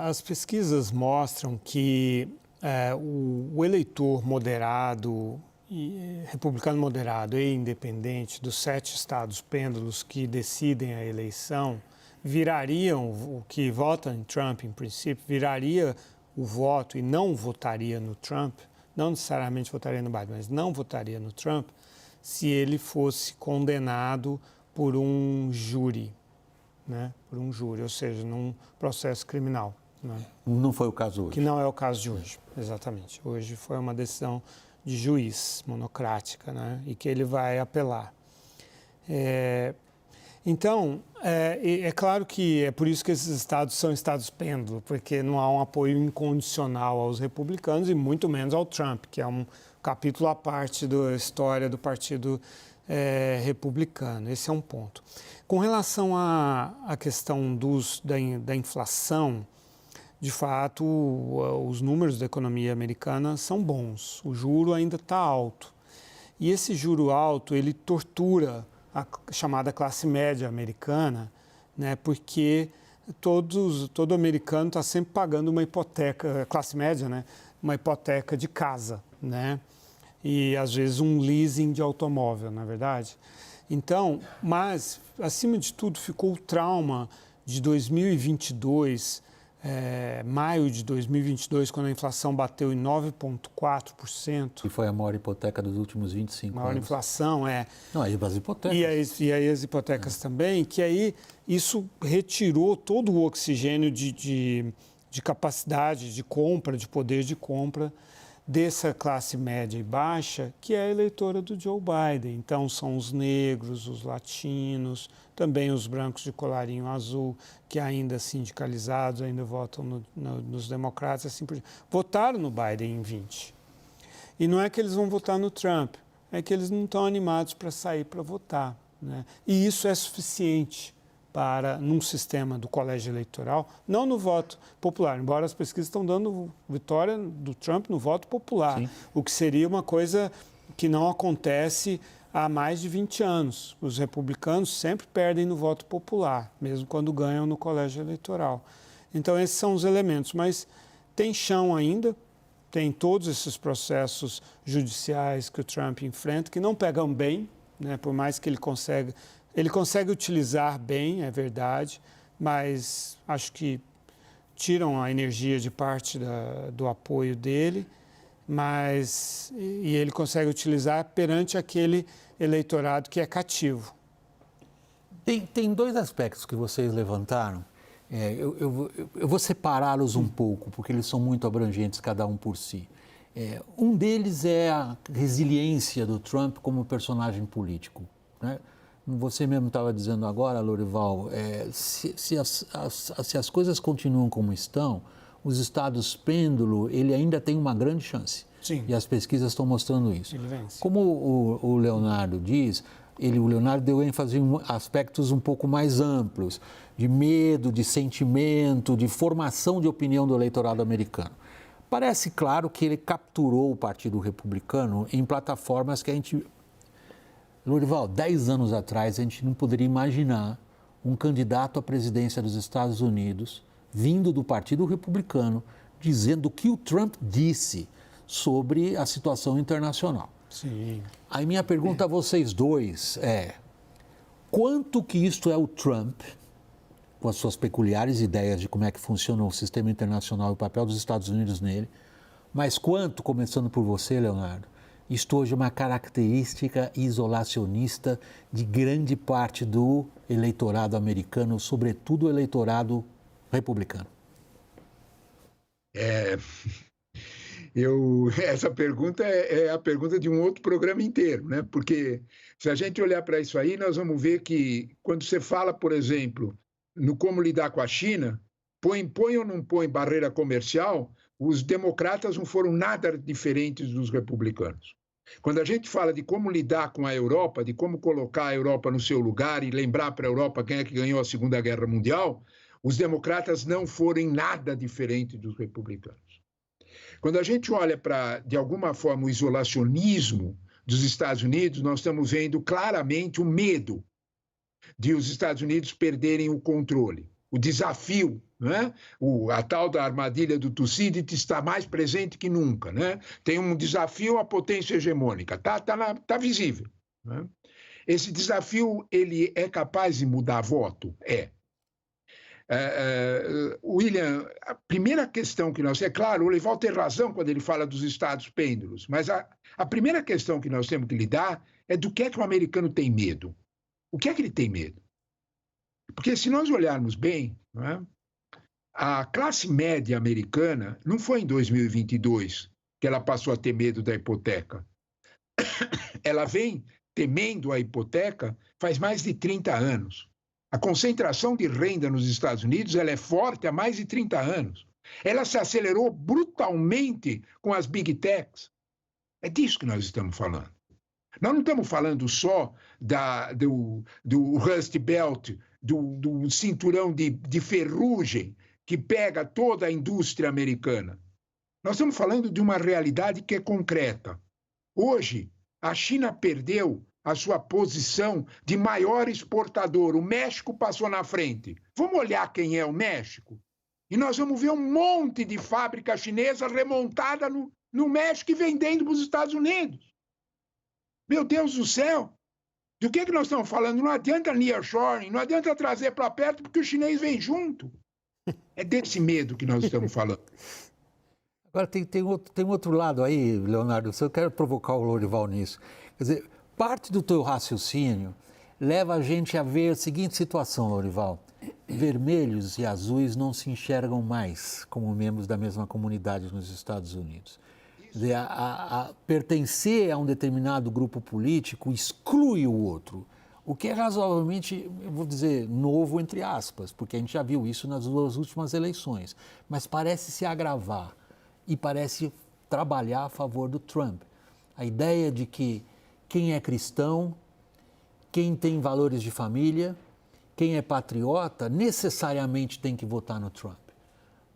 As pesquisas mostram que o eleitor moderado, republicano moderado e independente dos 7 estados pêndulos que decidem a eleição, virariam, o que vota em Trump, em princípio, viraria o voto e não votaria no Trump, não necessariamente votaria no Biden, mas não votaria no Trump, se ele fosse condenado por um júri, né? Por um júri, ou seja, num processo criminal. Né? Não foi o caso hoje. Que não é o caso de hoje, exatamente. Hoje foi uma decisão de juiz monocrática, né? E que ele vai apelar. Então, é claro que é por isso que esses estados são estados pêndulo, porque não há um apoio incondicional aos republicanos e muito menos ao Trump, que é um capítulo à parte da história do Partido Republicano. Esse é um ponto. Com relação à questão da inflação, de fato, os números da economia americana são bons. O juro ainda está alto. E esse juro alto, ele tortura a chamada classe média americana, né, porque todo americano está sempre pagando uma hipoteca, classe média, né, uma hipoteca de casa, né, e às vezes um leasing de automóvel, na verdade. Então, mas, acima de tudo, ficou o trauma de 2022, maio de 2022, quando a inflação bateu em 9,4%. Que foi a maior hipoteca dos últimos 25 anos. Maior inflação, Não, aí as hipotecas. E aí as hipotecas também, que aí isso retirou todo o oxigênio de capacidade de compra, de poder de compra dessa classe média e baixa que é a eleitora do Joe Biden. Então, são os negros, os latinos, também os brancos de colarinho azul, que ainda sindicalizados, ainda votam nos democratas, assim por diante. Votaram no Biden em 20. E não é que eles vão votar no Trump, é que eles não estão animados para sair para votar, né? E isso é suficiente para, num sistema do colégio eleitoral, não no voto popular, embora as pesquisas estão dando vitória do Trump no voto popular, sim, o que seria uma coisa que não acontece há mais de 20 anos. Os republicanos sempre perdem no voto popular, mesmo quando ganham no colégio eleitoral. Então, esses são os elementos, mas tem chão ainda, tem todos esses processos judiciais que o Trump enfrenta, que não pegam bem, né, por mais que ele consegue utilizar bem, é verdade, mas acho que tiram a energia de parte do apoio dele, e ele consegue utilizar perante aquele eleitorado que é cativo. Tem dois aspectos que vocês levantaram. Eu vou separá-los um pouco, porque eles são muito abrangentes, cada um por si. Um deles é a resiliência do Trump como personagem político, né? Você mesmo estava dizendo agora, Lorival, se as coisas continuam como estão, os estados pêndulo, ele ainda tem uma grande chance. Sim. E as pesquisas estão mostrando isso. Ele vence. Como o Leonardo diz, o Leonardo deu ênfase em aspectos um pouco mais amplos, de medo, de sentimento, de formação de opinião do eleitorado americano. Parece claro que ele capturou o Partido Republicano em plataformas que a gente... Lorival, 10 anos atrás a gente não poderia imaginar um candidato à presidência dos Estados Unidos vindo do Partido Republicano dizendo o que o Trump disse sobre a situação internacional. Sim. Aí minha pergunta a vocês dois é: quanto que isto é o Trump, com as suas peculiares ideias de como é que funciona o sistema internacional e o papel dos Estados Unidos nele, mas quanto, começando por você, Leonardo, isto hoje é uma característica isolacionista de grande parte do eleitorado americano, sobretudo o eleitorado republicano? Essa pergunta é a pergunta de um outro programa inteiro, né? Porque se a gente olhar para isso aí, nós vamos ver que quando você fala, por exemplo, no como lidar com a China, põe ou não põe barreira comercial, os democratas não foram nada diferentes dos republicanos. Quando a gente fala de como lidar com a Europa, de como colocar a Europa no seu lugar e lembrar para a Europa quem é que ganhou a Segunda Guerra Mundial, os democratas não foram em nada diferente dos republicanos. Quando a gente olha para, de alguma forma, o isolacionismo dos Estados Unidos, nós estamos vendo claramente o medo de os Estados Unidos perderem o controle. O desafio, né? A tal da armadilha do Thucydides está mais presente que nunca, né? Tem um desafio à potência hegemônica, tá visível, né? Esse desafio, ele é capaz de mudar voto? William, a primeira questão que nós... É claro, o Lorival tem razão quando ele fala dos estados pêndulos, mas a primeira questão que nós temos que lidar é do que é que o americano tem medo. O que é que ele tem medo? Porque se nós olharmos bem, não é? A classe média americana não foi em 2022 que ela passou a ter medo da hipoteca. Ela vem temendo a hipoteca faz mais de 30 anos. A concentração de renda nos Estados Unidos ela é forte há mais de 30 anos. Ela se acelerou brutalmente com as big techs. É disso que nós estamos falando. Nós não estamos falando só do Rust Belt, do cinturão de ferrugem que pega toda a indústria americana. Nós estamos falando de uma realidade que é concreta. Hoje, a China perdeu a sua posição de maior exportador. O México passou na frente. Vamos olhar quem é o México? E nós vamos ver um monte de fábrica chinesa remontada no México e vendendo para os Estados Unidos. Meu Deus do céu! Do que nós estamos falando? Não adianta nearshoring, não adianta trazer para perto porque o chinês vem junto. É desse medo que nós estamos falando. Agora, tem outro lado aí, Leonardo, eu quero provocar o Lorival nisso. Quer dizer, parte do teu raciocínio leva a gente a ver a seguinte situação, Lorival. Vermelhos e azuis não se enxergam mais como membros da mesma comunidade nos Estados Unidos. Quer dizer, pertencer a um determinado grupo político exclui o outro, o que é razoavelmente, eu vou dizer, novo entre aspas, porque a gente já viu isso nas duas últimas eleições, mas parece se agravar e parece trabalhar a favor do Trump. A ideia de que quem é cristão, quem tem valores de família, quem é patriota, necessariamente tem que votar no Trump,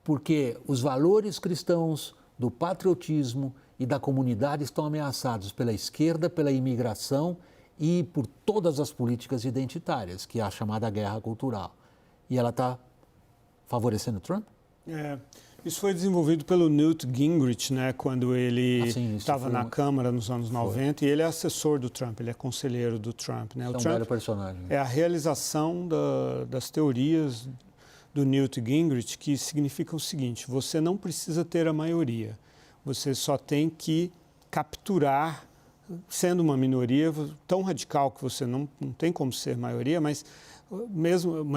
porque os valores cristãos do patriotismo e da comunidade estão ameaçados pela esquerda, pela imigração e por todas as políticas identitárias, que é a chamada guerra cultural. E ela está favorecendo o Trump? Isso foi desenvolvido pelo Newt Gingrich, né, quando ele estava na Câmara nos anos 90, e ele é assessor do Trump, ele é conselheiro do Trump. Né? É um velho personagem. É a realização das teorias do Newt Gingrich, que significa o seguinte: você não precisa ter a maioria, você só tem que capturar, sendo uma minoria tão radical que você não tem como ser maioria, mas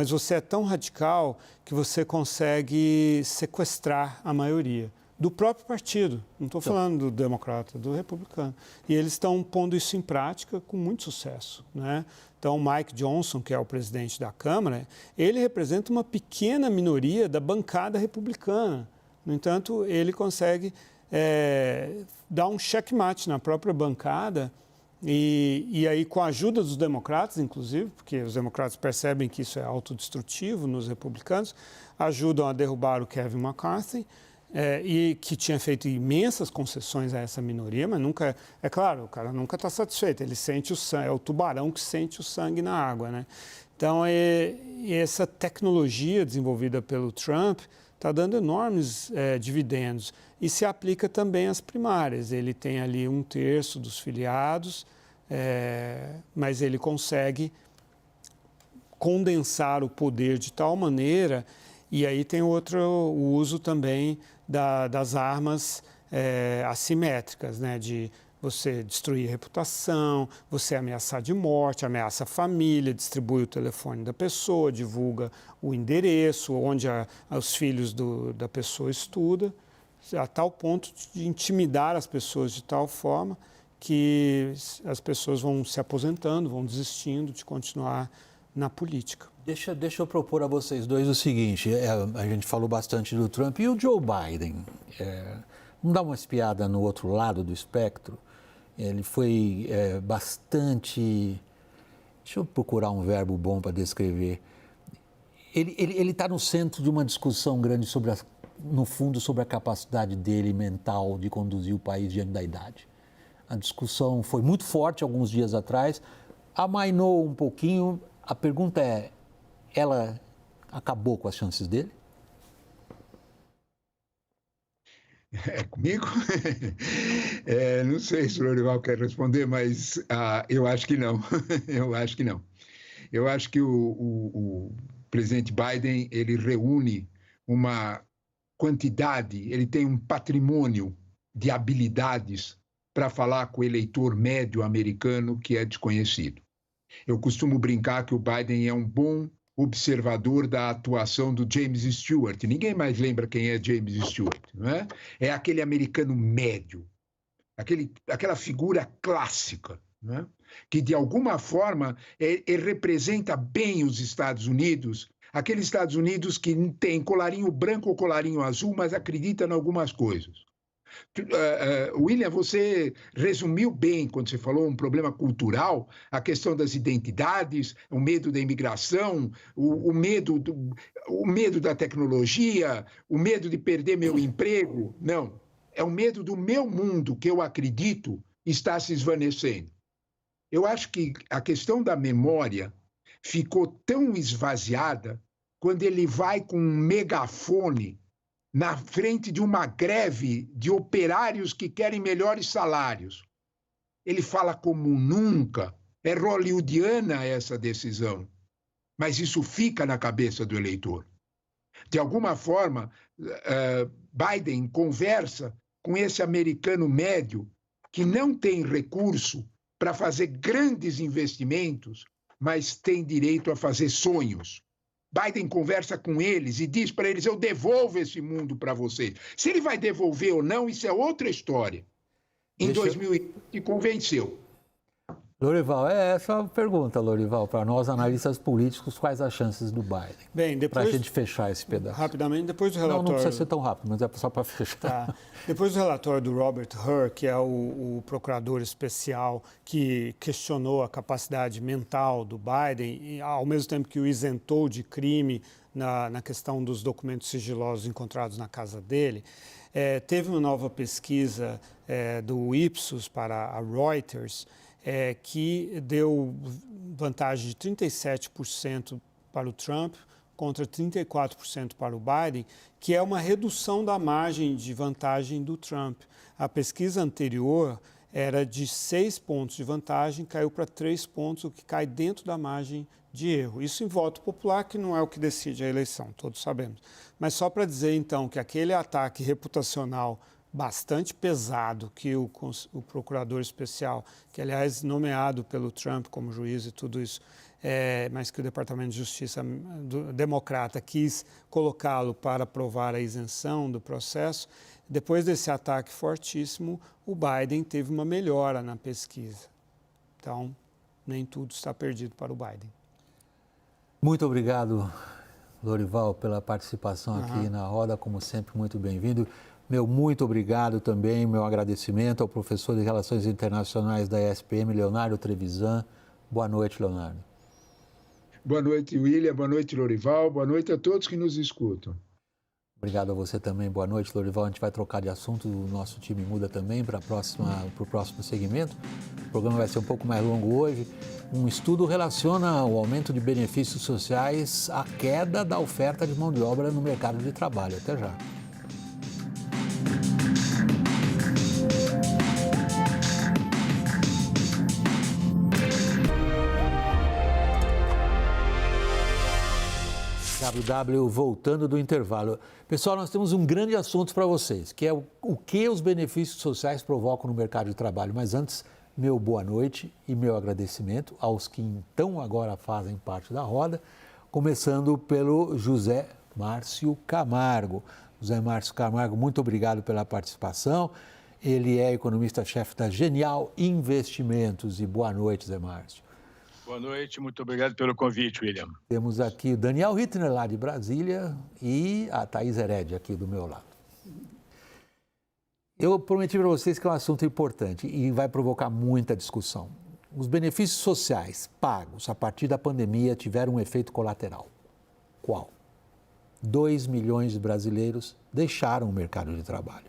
você é tão radical que você consegue sequestrar a maioria do próprio partido. Não estou falando do democrata, do republicano. E eles estão pondo isso em prática com muito sucesso, né? Então, Mike Johnson, que é o presidente da Câmara, ele representa uma pequena minoria da bancada republicana. No entanto, ele consegue dar um checkmate na própria bancada e aí, com a ajuda dos democratas, inclusive, porque os democratas percebem que isso é autodestrutivo nos republicanos, ajudam a derrubar o Kevin McCarthy, e que tinha feito imensas concessões a essa minoria, mas nunca, é claro, o cara nunca está satisfeito, ele sente o sangue, é o tubarão que sente o sangue na água, né? Então, essa tecnologia desenvolvida pelo Trump está dando enormes dividendos e se aplica também às primárias. Ele tem ali 1/3 dos filiados, mas ele consegue condensar o poder de tal maneira. E aí tem o uso também das armas assimétricas, né? De você destruir a reputação, você ameaçar de morte, ameaça a família, distribui o telefone da pessoa, divulga o endereço, onde os filhos da pessoa estudam, a tal ponto de intimidar as pessoas de tal forma que as pessoas vão se aposentando, vão desistindo de continuar na política. Deixa eu propor a vocês dois o seguinte, a gente falou bastante do Trump e o Joe Biden. Vamos dar uma espiada no outro lado do espectro. Ele foi bastante... Deixa eu procurar um verbo bom para descrever. Ele está no centro de uma discussão grande no fundo, sobre a capacidade dele mental de conduzir o país diante da idade. A discussão foi muito forte alguns dias atrás, amainou um pouquinho. A pergunta ela acabou com as chances dele? Comigo? Não sei se o Lorival quer responder, mas eu acho que não. Eu acho que não. Eu acho que o presidente Biden, ele reúne uma quantidade, ele tem um patrimônio de habilidades para falar com o eleitor médio americano que é desconhecido. Eu costumo brincar que o Biden é um bom observador da atuação do James Stewart. Ninguém mais lembra quem é James Stewart, não é? É aquele americano médio, aquela figura clássica, não é? Que de alguma forma representa bem os Estados Unidos, aqueles Estados Unidos que tem colarinho branco ou colarinho azul, mas acredita em algumas coisas. William, você resumiu bem quando você falou um problema cultural, a questão das identidades, o medo da imigração, o medo da tecnologia, o medo de perder meu emprego. Não, é o medo do meu mundo que eu acredito está se esvanecendo. Eu acho que a questão da memória ficou tão esvaziada quando ele vai com um megafone na frente de uma greve de operários que querem melhores salários. Ele fala como nunca. É hollywoodiana essa decisão, mas isso fica na cabeça do eleitor. De alguma forma, Biden conversa com esse americano médio que não tem recurso para fazer grandes investimentos, mas tem direito a fazer sonhos. Biden conversa com eles e diz para eles: eu devolvo esse mundo para vocês. Se ele vai devolver ou não, isso é outra história. Em 2020, convenceu. Lorival, é essa a pergunta, Lorival, para nós analistas políticos, quais as chances do Biden? Bem, depois... Para a gente fechar esse pedaço. Rapidamente, depois do relatório... Não precisa ser tão rápido, mas é só para fechar. Tá. Depois do relatório do Robert Hur, que é o procurador especial que questionou a capacidade mental do Biden, e, ao mesmo tempo que o isentou de crime na questão dos documentos sigilosos encontrados na casa dele, teve uma nova pesquisa do Ipsos para a Reuters, que deu vantagem de 37% para o Trump contra 34% para o Biden, que é uma redução da margem de vantagem do Trump. A pesquisa anterior era de 6 pontos de vantagem, caiu para 3 pontos, o que cai dentro da margem de erro. Isso em voto popular, que não é o que decide a eleição, todos sabemos. Mas só para dizer, então, que aquele ataque reputacional bastante pesado que o procurador especial, que aliás nomeado pelo Trump como juiz e tudo isso, mas que o Departamento de Justiça democrata quis colocá-lo para provar a isenção do processo, depois desse ataque fortíssimo, o Biden teve uma melhora na pesquisa. Então, nem tudo está perdido para o Biden. Muito obrigado, Lorival, pela participação aqui na roda, como sempre, muito bem-vindo. Meu muito obrigado também, meu agradecimento ao professor de Relações Internacionais da ESPM, Leonardo Trevisan. Boa noite, Leonardo. Boa noite, William. Boa noite, Lorival. Boa noite a todos que nos escutam. Obrigado a você também. Boa noite, Lorival. A gente vai trocar de assunto, o nosso time muda também para o próximo segmento. O programa vai ser um pouco mais longo hoje. Um estudo relaciona o aumento de benefícios sociais à queda da oferta de mão de obra no mercado de trabalho. Até já. Voltando do intervalo. Pessoal, nós temos um grande assunto para vocês, que é o que os benefícios sociais provocam no mercado de trabalho. Mas antes, meu boa noite e meu agradecimento aos que então agora fazem parte da roda, começando pelo José Márcio Camargo. José Márcio Camargo, muito obrigado pela participação. Ele é economista-chefe da Genial Investimentos. E boa noite, Zé Márcio. Boa noite, muito obrigado pelo convite, William. Temos aqui o Daniel Rittner, lá de Brasília, e a Thaís Hered, aqui do meu lado. Eu prometi para vocês que é um assunto importante e vai provocar muita discussão. Os benefícios sociais pagos a partir da pandemia tiveram um efeito colateral. Qual? 2 milhões de brasileiros deixaram o mercado de trabalho.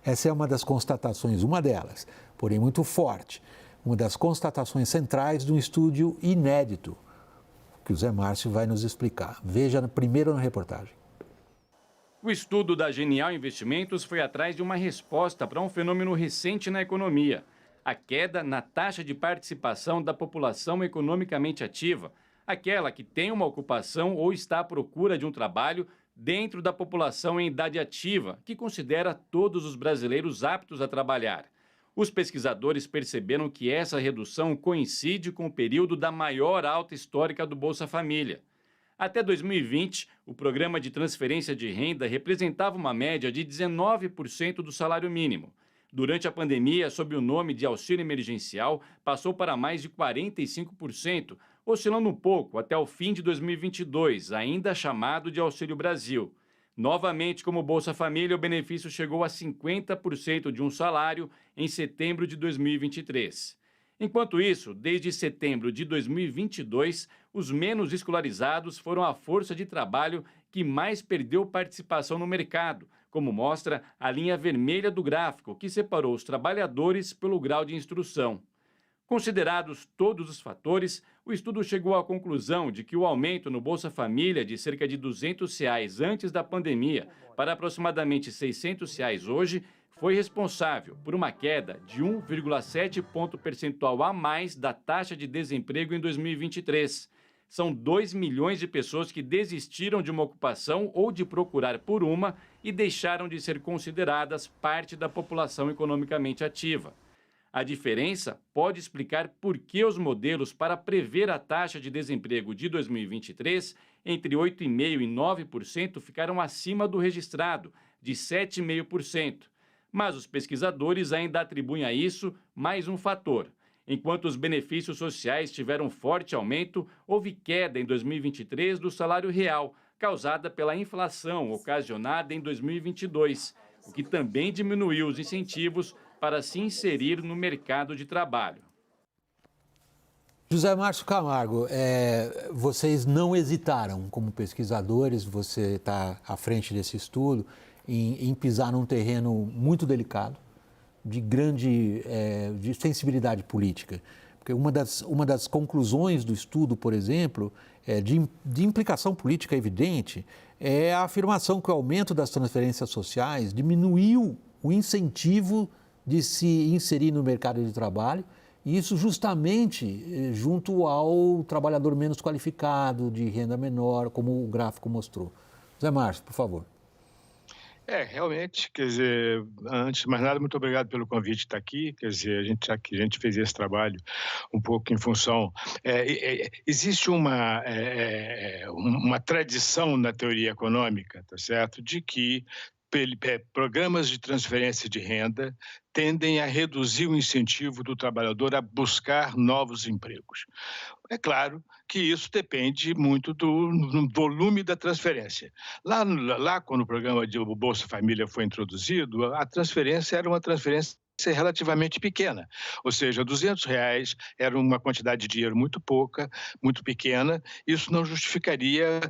Essa é uma das constatações, uma delas, porém muito forte, uma das constatações centrais de um estudo inédito, que o Zé Márcio vai nos explicar. Veja primeiro na reportagem. O estudo da Genial Investimentos foi atrás de uma resposta para um fenômeno recente na economia, a queda na taxa de participação da população economicamente ativa, aquela que tem uma ocupação ou está à procura de um trabalho dentro da população em idade ativa, que considera todos os brasileiros aptos a trabalhar. Os pesquisadores perceberam que essa redução coincide com o período da maior alta histórica do Bolsa Família. Até 2020, o programa de transferência de renda representava uma média de 19% do salário mínimo. Durante a pandemia, sob o nome de auxílio emergencial, passou para mais de 45%, oscilando um pouco até o fim de 2022, ainda chamado de Auxílio Brasil. Novamente, como Bolsa Família, o benefício chegou a 50% de um salário em setembro de 2023. Enquanto isso, desde setembro de 2022, os menos escolarizados foram a força de trabalho que mais perdeu participação no mercado, como mostra a linha vermelha do gráfico, que separou os trabalhadores pelo grau de instrução. Considerados todos os fatores, o estudo chegou à conclusão de que o aumento no Bolsa Família de cerca de R$ 200 antes da pandemia para aproximadamente R$ 600 hoje foi responsável por uma queda de 1,7 ponto percentual a mais da taxa de desemprego em 2023. São 2 milhões de pessoas que desistiram de uma ocupação ou de procurar por uma e deixaram de ser consideradas parte da população economicamente ativa. A diferença pode explicar por que os modelos para prever a taxa de desemprego de 2023 entre 8,5% e 9% ficaram acima do registrado, de 7,5%. Mas os pesquisadores ainda atribuem a isso mais um fator. Enquanto os benefícios sociais tiveram forte aumento, houve queda em 2023 do salário real, causada pela inflação ocasionada em 2022, o que também diminuiu os incentivos para se inserir no mercado de trabalho. José Márcio Camargo, vocês não hesitaram como pesquisadores, você está à frente desse estudo, em pisar num terreno muito delicado, de grande de sensibilidade política. Porque uma das conclusões do estudo, por exemplo, de implicação política evidente, é a afirmação que o aumento das transferências sociais diminuiu o incentivo de se inserir no mercado de trabalho, e isso justamente junto ao trabalhador menos qualificado, de renda menor, como o gráfico mostrou. Zé Márcio, por favor. Realmente, quer dizer, antes de mais nada, muito obrigado pelo convite de estar aqui. Quer dizer, a gente fez esse trabalho um pouco em função... existe uma tradição na teoria econômica, tá certo, de que programas de transferência de renda tendem a reduzir o incentivo do trabalhador a buscar novos empregos. É claro que isso depende muito do volume da transferência. Lá quando o programa de Bolsa Família foi introduzido, a transferência era uma transferência relativamente pequena, ou seja, R$200 era uma quantidade de dinheiro muito pouca, muito pequena. Isso não justificaria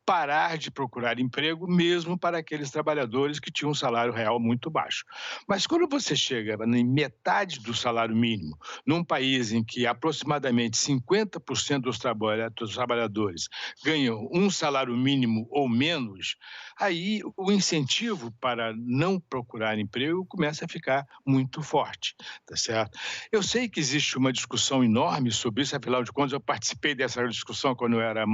parar de procurar emprego, mesmo para aqueles trabalhadores que tinham um salário real muito baixo. Mas quando você chega em metade do salário mínimo, num país em que aproximadamente 50% dos trabalhadores ganham um salário mínimo ou menos, aí o incentivo para não procurar emprego começa a ficar muito forte, tá certo? Eu sei que existe uma discussão enorme sobre isso, afinal de contas eu participei dessa discussão quando eu era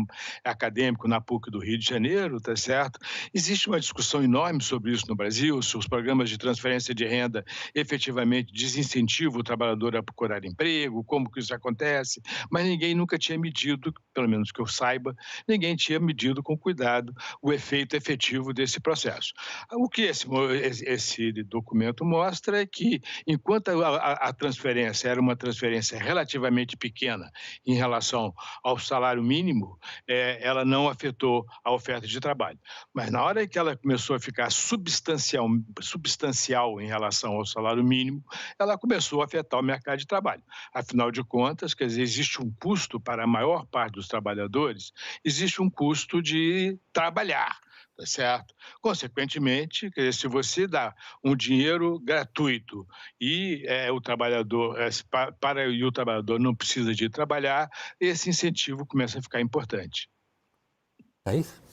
acadêmico na PUC do Rio de Janeiro, tá certo? Existe uma discussão enorme sobre isso no Brasil, se os programas de transferência de renda efetivamente desincentivam o trabalhador a procurar emprego, como que isso acontece, mas ninguém nunca tinha medido, pelo menos que eu saiba, ninguém tinha medido com cuidado o efeito efetivo desse processo. O que esse documento mostra é que, enquanto a transferência era uma transferência relativamente pequena em relação ao salário mínimo, ela não afetou a oferta de trabalho. Mas na hora que ela começou a ficar substancial em relação ao salário mínimo, ela começou a afetar o mercado de trabalho. Afinal de contas, quer dizer, existe um custo para a maior parte dos trabalhadores, existe um custo de trabalhar. Tá certo? Consequentemente, quer dizer, se você dá um dinheiro gratuito e o trabalhador não precisa de trabalhar, esse incentivo começa a ficar importante. É isso?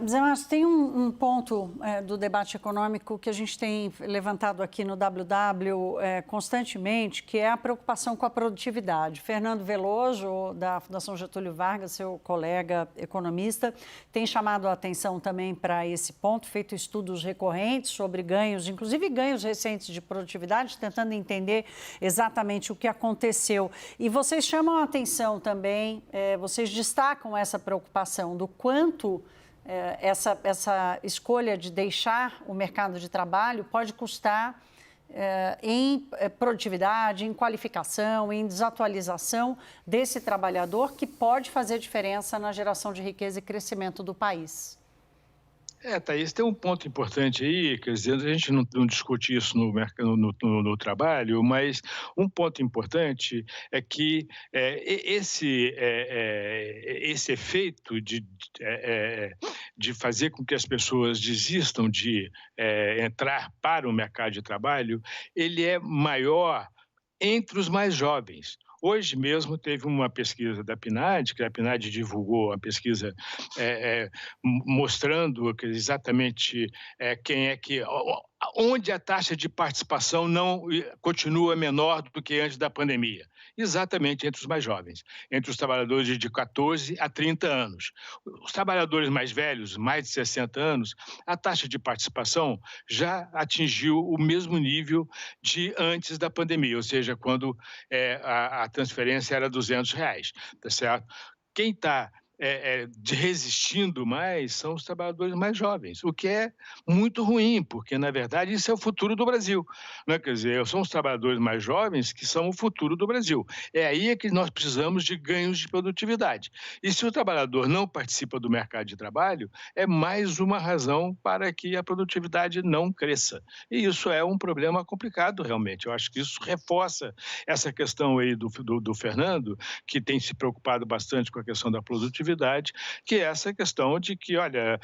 Zé Márcio, tem um ponto do debate econômico que a gente tem levantado aqui no WW constantemente, que é a preocupação com a produtividade. Fernando Veloso, da Fundação Getúlio Vargas, seu colega economista, tem chamado a atenção também para esse ponto, feito estudos recorrentes sobre ganhos, inclusive ganhos recentes de produtividade, tentando entender exatamente o que aconteceu. E vocês chamam a atenção também, vocês destacam essa preocupação do quanto essa escolha de deixar o mercado de trabalho pode custar em produtividade, em qualificação, em desatualização desse trabalhador, que pode fazer diferença na geração de riqueza e crescimento do país. Thaís, tem um ponto importante aí, quer dizer, a gente não discute isso no trabalho, mas um ponto importante é que esse efeito de fazer com que as pessoas desistam de entrar para o mercado de trabalho, ele é maior entre os mais jovens. Hoje mesmo teve uma pesquisa da PNAD, que a PNAD divulgou uma pesquisa mostrando exatamente quem é que... onde a taxa de participação não continua menor do que antes da pandemia? Exatamente entre os mais jovens, entre os trabalhadores de 14 a 30 anos. Os trabalhadores mais velhos, mais de 60 anos, a taxa de participação já atingiu o mesmo nível de antes da pandemia, ou seja, quando a transferência era R$200, tá certo? Quem está resistindo mais são os trabalhadores mais jovens, o que é muito ruim, porque, na verdade, isso é o futuro do Brasil, né? Quer dizer, são os trabalhadores mais jovens que são o futuro do Brasil. É aí que nós precisamos de ganhos de produtividade. E se o trabalhador não participa do mercado de trabalho, é mais uma razão para que a produtividade não cresça. E isso é um problema complicado, realmente. Eu acho que isso reforça essa questão aí do Fernando, que tem se preocupado bastante com a questão da produtividade, que é essa questão de que, olha,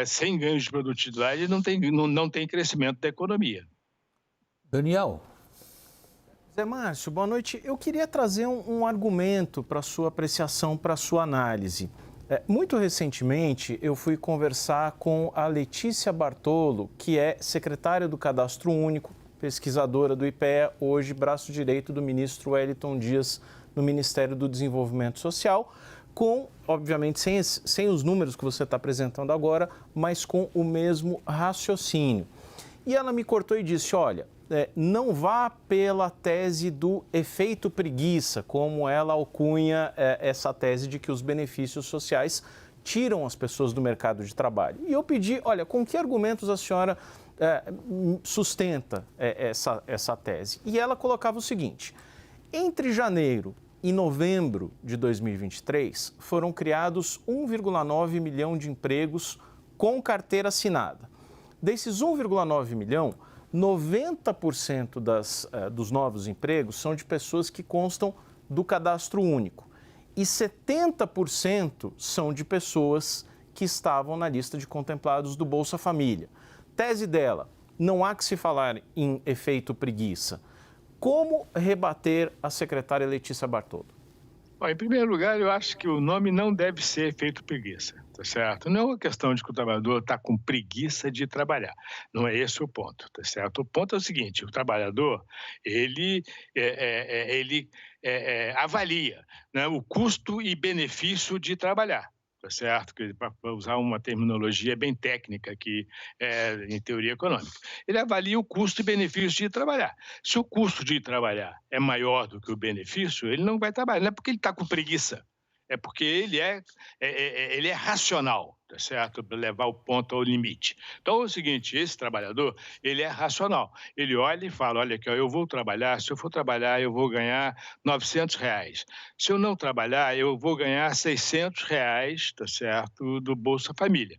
sem ganhos de produtividade não tem crescimento da economia. Daniel. Zé Márcio, boa noite. Eu queria trazer um argumento para a sua apreciação, para a sua análise. Muito recentemente, eu fui conversar com a Letícia Bartolo, que é secretária do Cadastro Único, pesquisadora do IPEA, hoje braço direito do ministro Wellington Dias no Ministério do Desenvolvimento Social, com, obviamente, sem os números que você está apresentando agora, mas com o mesmo raciocínio. E ela me cortou e disse, olha, não vá pela tese do efeito preguiça, como ela alcunha essa tese de que os benefícios sociais tiram as pessoas do mercado de trabalho. E eu pedi, olha, com que argumentos a senhora sustenta essa tese? E ela colocava o seguinte, entre janeiro e novembro de 2023, foram criados 1,9 milhão de empregos com carteira assinada. Desses 1,9 milhão, 90% dos novos empregos são de pessoas que constam do Cadastro Único e 70% são de pessoas que estavam na lista de contemplados do Bolsa Família. Tese dela, não há que se falar em efeito preguiça. Como rebater a secretária Letícia Bartolo? Bom, em primeiro lugar, eu acho que o nome não deve ser efeito preguiça, tá certo? Não é uma questão de que o trabalhador está com preguiça de trabalhar. Não é esse o ponto, tá certo? O ponto é o seguinte, o trabalhador, ele avalia, né, o custo e benefício de trabalhar. Tá certo? Para usar uma terminologia bem técnica aqui, em teoria econômica. Ele avalia o custo e benefício de trabalhar. Se o custo de trabalhar é maior do que o benefício, ele não vai trabalhar. Não é porque ele está com preguiça, é porque ele é racional, tá certo? Para levar o ponto ao limite. Então, é o seguinte, esse trabalhador, ele é racional. Ele olha e fala, olha aqui, eu vou trabalhar, se eu for trabalhar, eu vou ganhar R$900. Se eu não trabalhar, eu vou ganhar R$600, tá certo? Do Bolsa Família.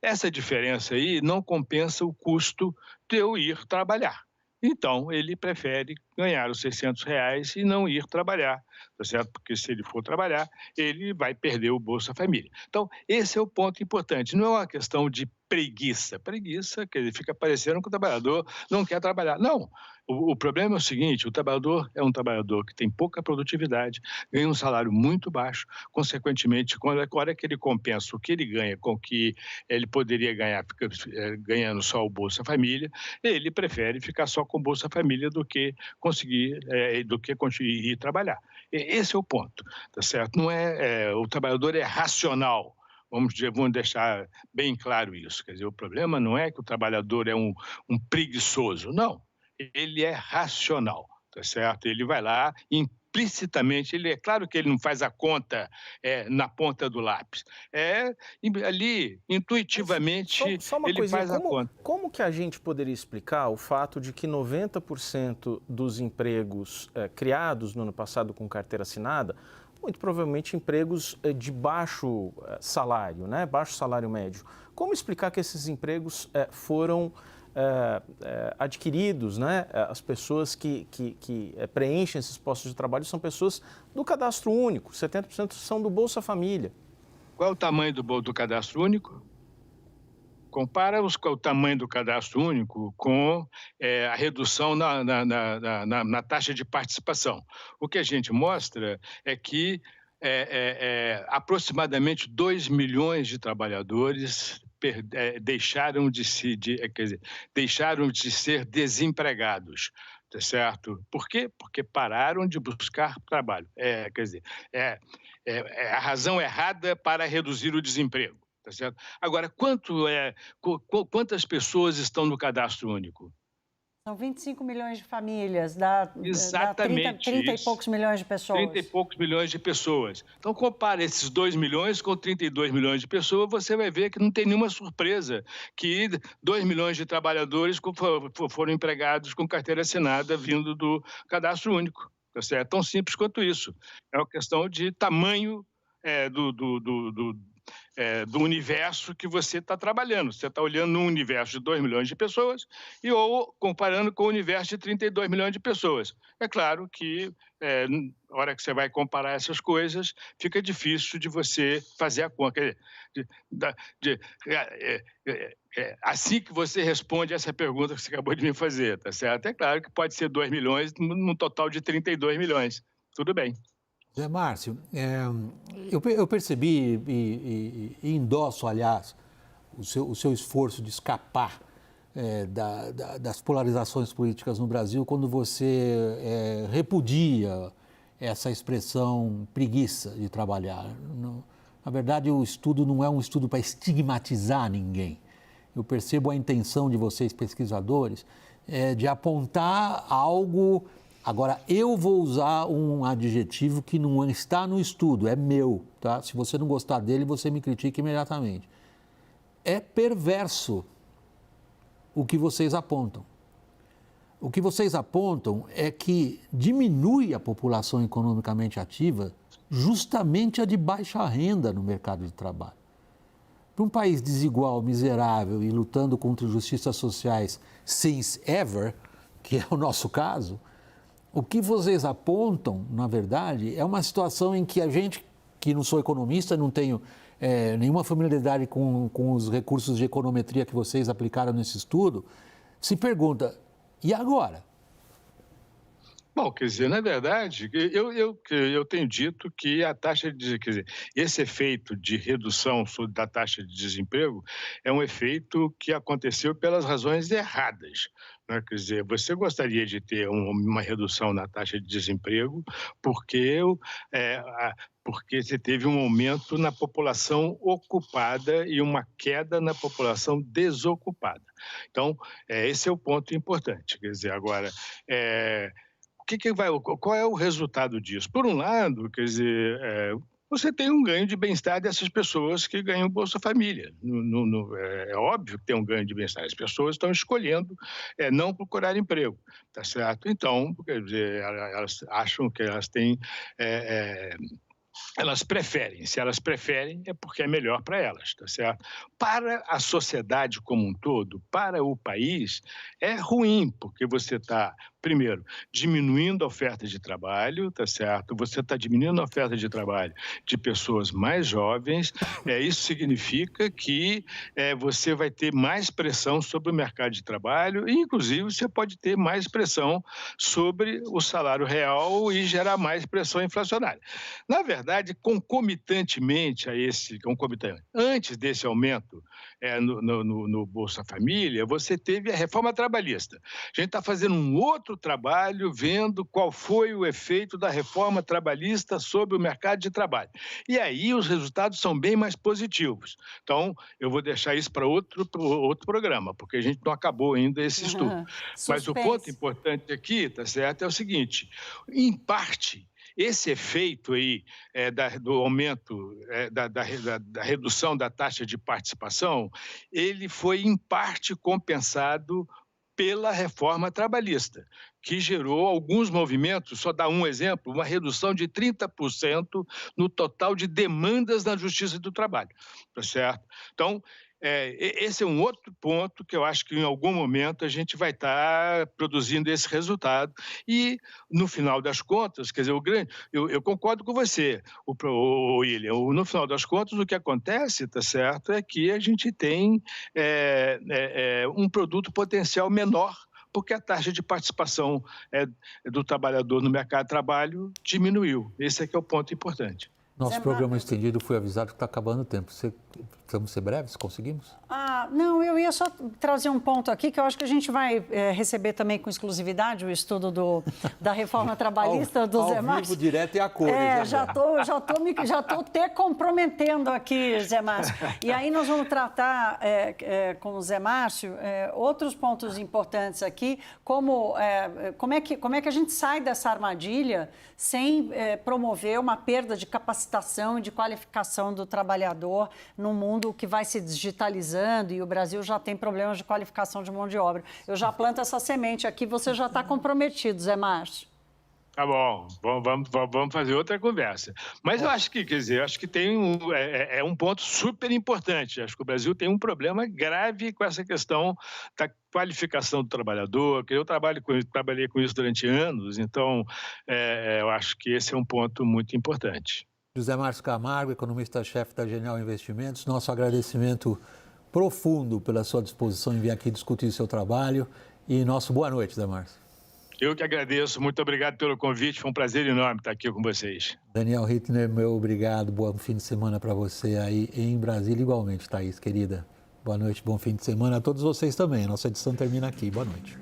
Essa diferença aí não compensa o custo de eu ir trabalhar. Então, ele prefere ganhar os R$600 e não ir trabalhar, tá certo? Porque se ele for trabalhar, ele vai perder o Bolsa Família. Então, esse é o ponto importante. Não é uma questão de preguiça. Preguiça, que ele fica parecendo que o trabalhador não quer trabalhar. Não. O problema é o seguinte, o trabalhador é um trabalhador que tem pouca produtividade, ganha um salário muito baixo, consequentemente, quando a hora que ele compensa o que ele ganha com o que ele poderia ganhar ganhando só o Bolsa Família, ele prefere ficar só com o Bolsa Família do que conseguir ir trabalhar. Esse é o ponto, tá certo? Não o trabalhador é racional. Vamos deixar bem claro isso. Quer dizer, o problema não é que o trabalhador é um preguiçoso, não. Ele é racional, tá certo? Ele vai lá implicitamente, é claro que ele não faz a conta na ponta do lápis. Ali, intuitivamente, só uma ele coisinha, faz a conta. Como que a gente poderia explicar o fato de que 90% dos empregos criados no ano passado com carteira assinada, muito provavelmente empregos de baixo salário, né? Baixo salário médio. Como explicar que esses empregos foram adquiridos, né? As pessoas que preenchem esses postos de trabalho são pessoas do Cadastro Único, 70% são do Bolsa Família. Qual é o tamanho do Cadastro Único? Compara o tamanho do Cadastro Único com a redução na taxa de participação. O que a gente mostra é que aproximadamente 2 milhões de trabalhadores deixaram de ser desempregados. Tá certo? Por quê? Porque pararam de buscar trabalho. É a razão errada para reduzir o desemprego. Tá certo? Agora, quantas pessoas estão no cadastro único? São 25 milhões de famílias, dá 30 e poucos milhões de pessoas. 30 e poucos milhões de pessoas. Então, compare esses 2 milhões com 32 milhões de pessoas, você vai ver que não tem nenhuma surpresa que 2 milhões de trabalhadores foram empregados com carteira assinada vindo do cadastro único. Tá certo? É tão simples quanto isso. É uma questão de tamanho do universo que você está trabalhando. Você está olhando num universo de 2 milhões de pessoas ou comparando com o universo de 32 milhões de pessoas. É claro que, na hora que você vai comparar essas coisas, fica difícil de você fazer a conta. Assim que você responde essa pergunta que você acabou de me fazer, tá certo? É claro que pode ser 2 milhões num total de 32 milhões. Tudo bem. Zé Márcio, eu percebi e endosso, aliás, o seu esforço de escapar das polarizações políticas no Brasil quando você repudia essa expressão preguiça de trabalhar. Na verdade, o estudo não é um estudo para estigmatizar ninguém. Eu percebo a intenção de vocês, pesquisadores, de apontar algo. Agora, eu vou usar um adjetivo que não está no estudo, é meu, tá? Se você não gostar dele, você me critica imediatamente. É perverso o que vocês apontam. O que vocês apontam é que diminui a população economicamente ativa justamente a de baixa renda no mercado de trabalho. Para um país desigual, miserável e lutando contra injustiças sociais since ever, que é o nosso caso, o que vocês apontam, na verdade, é uma situação em que a gente, que não sou economista, não tenho nenhuma familiaridade com os recursos de econometria que vocês aplicaram nesse estudo, se pergunta, e agora? Bom, quer dizer, na verdade, eu tenho dito que a taxa de, quer dizer, esse efeito de redução da taxa de desemprego é um efeito que aconteceu pelas razões erradas. Né? Quer dizer, você gostaria de ter uma redução na taxa de desemprego porque você teve um aumento na população ocupada e uma queda na população desocupada. Então, esse é o ponto importante. Quer dizer, agora, qual é o resultado disso? Por um lado, quer dizer, você tem um ganho de bem-estar dessas pessoas que ganham Bolsa Família. É óbvio que tem um ganho de bem-estar. As pessoas estão escolhendo não procurar emprego, tá certo? Então, quer dizer, elas acham que elas têm... elas preferem. Se elas preferem, é porque é melhor para elas, tá certo? Para a sociedade como um todo, para o país, é ruim, porque você está, primeiro, diminuindo a oferta de trabalho, tá certo? Você está diminuindo a oferta de trabalho de pessoas mais jovens. Isso significa que você vai ter mais pressão sobre o mercado de trabalho e, inclusive, você pode ter mais pressão sobre o salário real e gerar mais pressão inflacionária. Na verdade, concomitantemente antes desse aumento no Bolsa Família, você teve a reforma trabalhista. A gente está fazendo um outro trabalho vendo qual foi o efeito da reforma trabalhista sobre o mercado de trabalho. E aí os resultados são bem mais positivos. Então, eu vou deixar isso para outro programa, porque a gente não acabou ainda esse estudo. Mas o ponto importante aqui, tá certo, é o seguinte: em parte, esse efeito aí do aumento, da redução da taxa de participação, ele foi em parte compensado pela reforma trabalhista, que gerou alguns movimentos. Só dar um exemplo, uma redução de 30% no total de demandas na Justiça do Trabalho, tá certo? Então, esse é um outro ponto que eu acho que em algum momento a gente vai estar produzindo esse resultado e, no final das contas, quer dizer, eu concordo com você, William, no final das contas o que acontece, tá certo, é que a gente tem um produto potencial menor, porque a taxa de participação do trabalhador no mercado de trabalho diminuiu. Esse é que é o ponto importante. Nosso programa estendido foi avisado que está acabando o tempo. Vamos ser breves? Conseguimos? Não, eu ia só trazer um ponto aqui que eu acho que a gente vai receber também com exclusividade o estudo da reforma trabalhista do Zé Márcio. Ao vivo, direto e a cores. Já tô até comprometendo aqui, Zé Márcio. E aí nós vamos tratar com o Zé Márcio outros pontos importantes aqui, como é que a gente sai dessa armadilha sem promover uma perda de capacitação e de qualificação do trabalhador num mundo que vai se digitalizando e o Brasil já tem problemas de qualificação de mão de obra. Eu já planto essa semente aqui, você já está comprometido, Zé Márcio. Tá bom, vamos fazer outra conversa. Mas eu acho que, tem um ponto super importante. Acho que o Brasil tem um problema grave com essa questão da qualificação do trabalhador, que eu trabalhei com isso durante anos, então eu acho que esse é um ponto muito importante. José Márcio Camargo, economista-chefe da Genial Investimentos, nosso agradecimento profundo pela sua disposição em vir aqui discutir seu trabalho e nosso boa noite, Zé Márcio. Eu que agradeço, muito obrigado pelo convite, foi um prazer enorme estar aqui com vocês. Daniel Hittner, meu obrigado, bom fim de semana para você aí em Brasília, igualmente, Thaís, querida. Boa noite, bom fim de semana a todos vocês também, a nossa edição termina aqui, boa noite.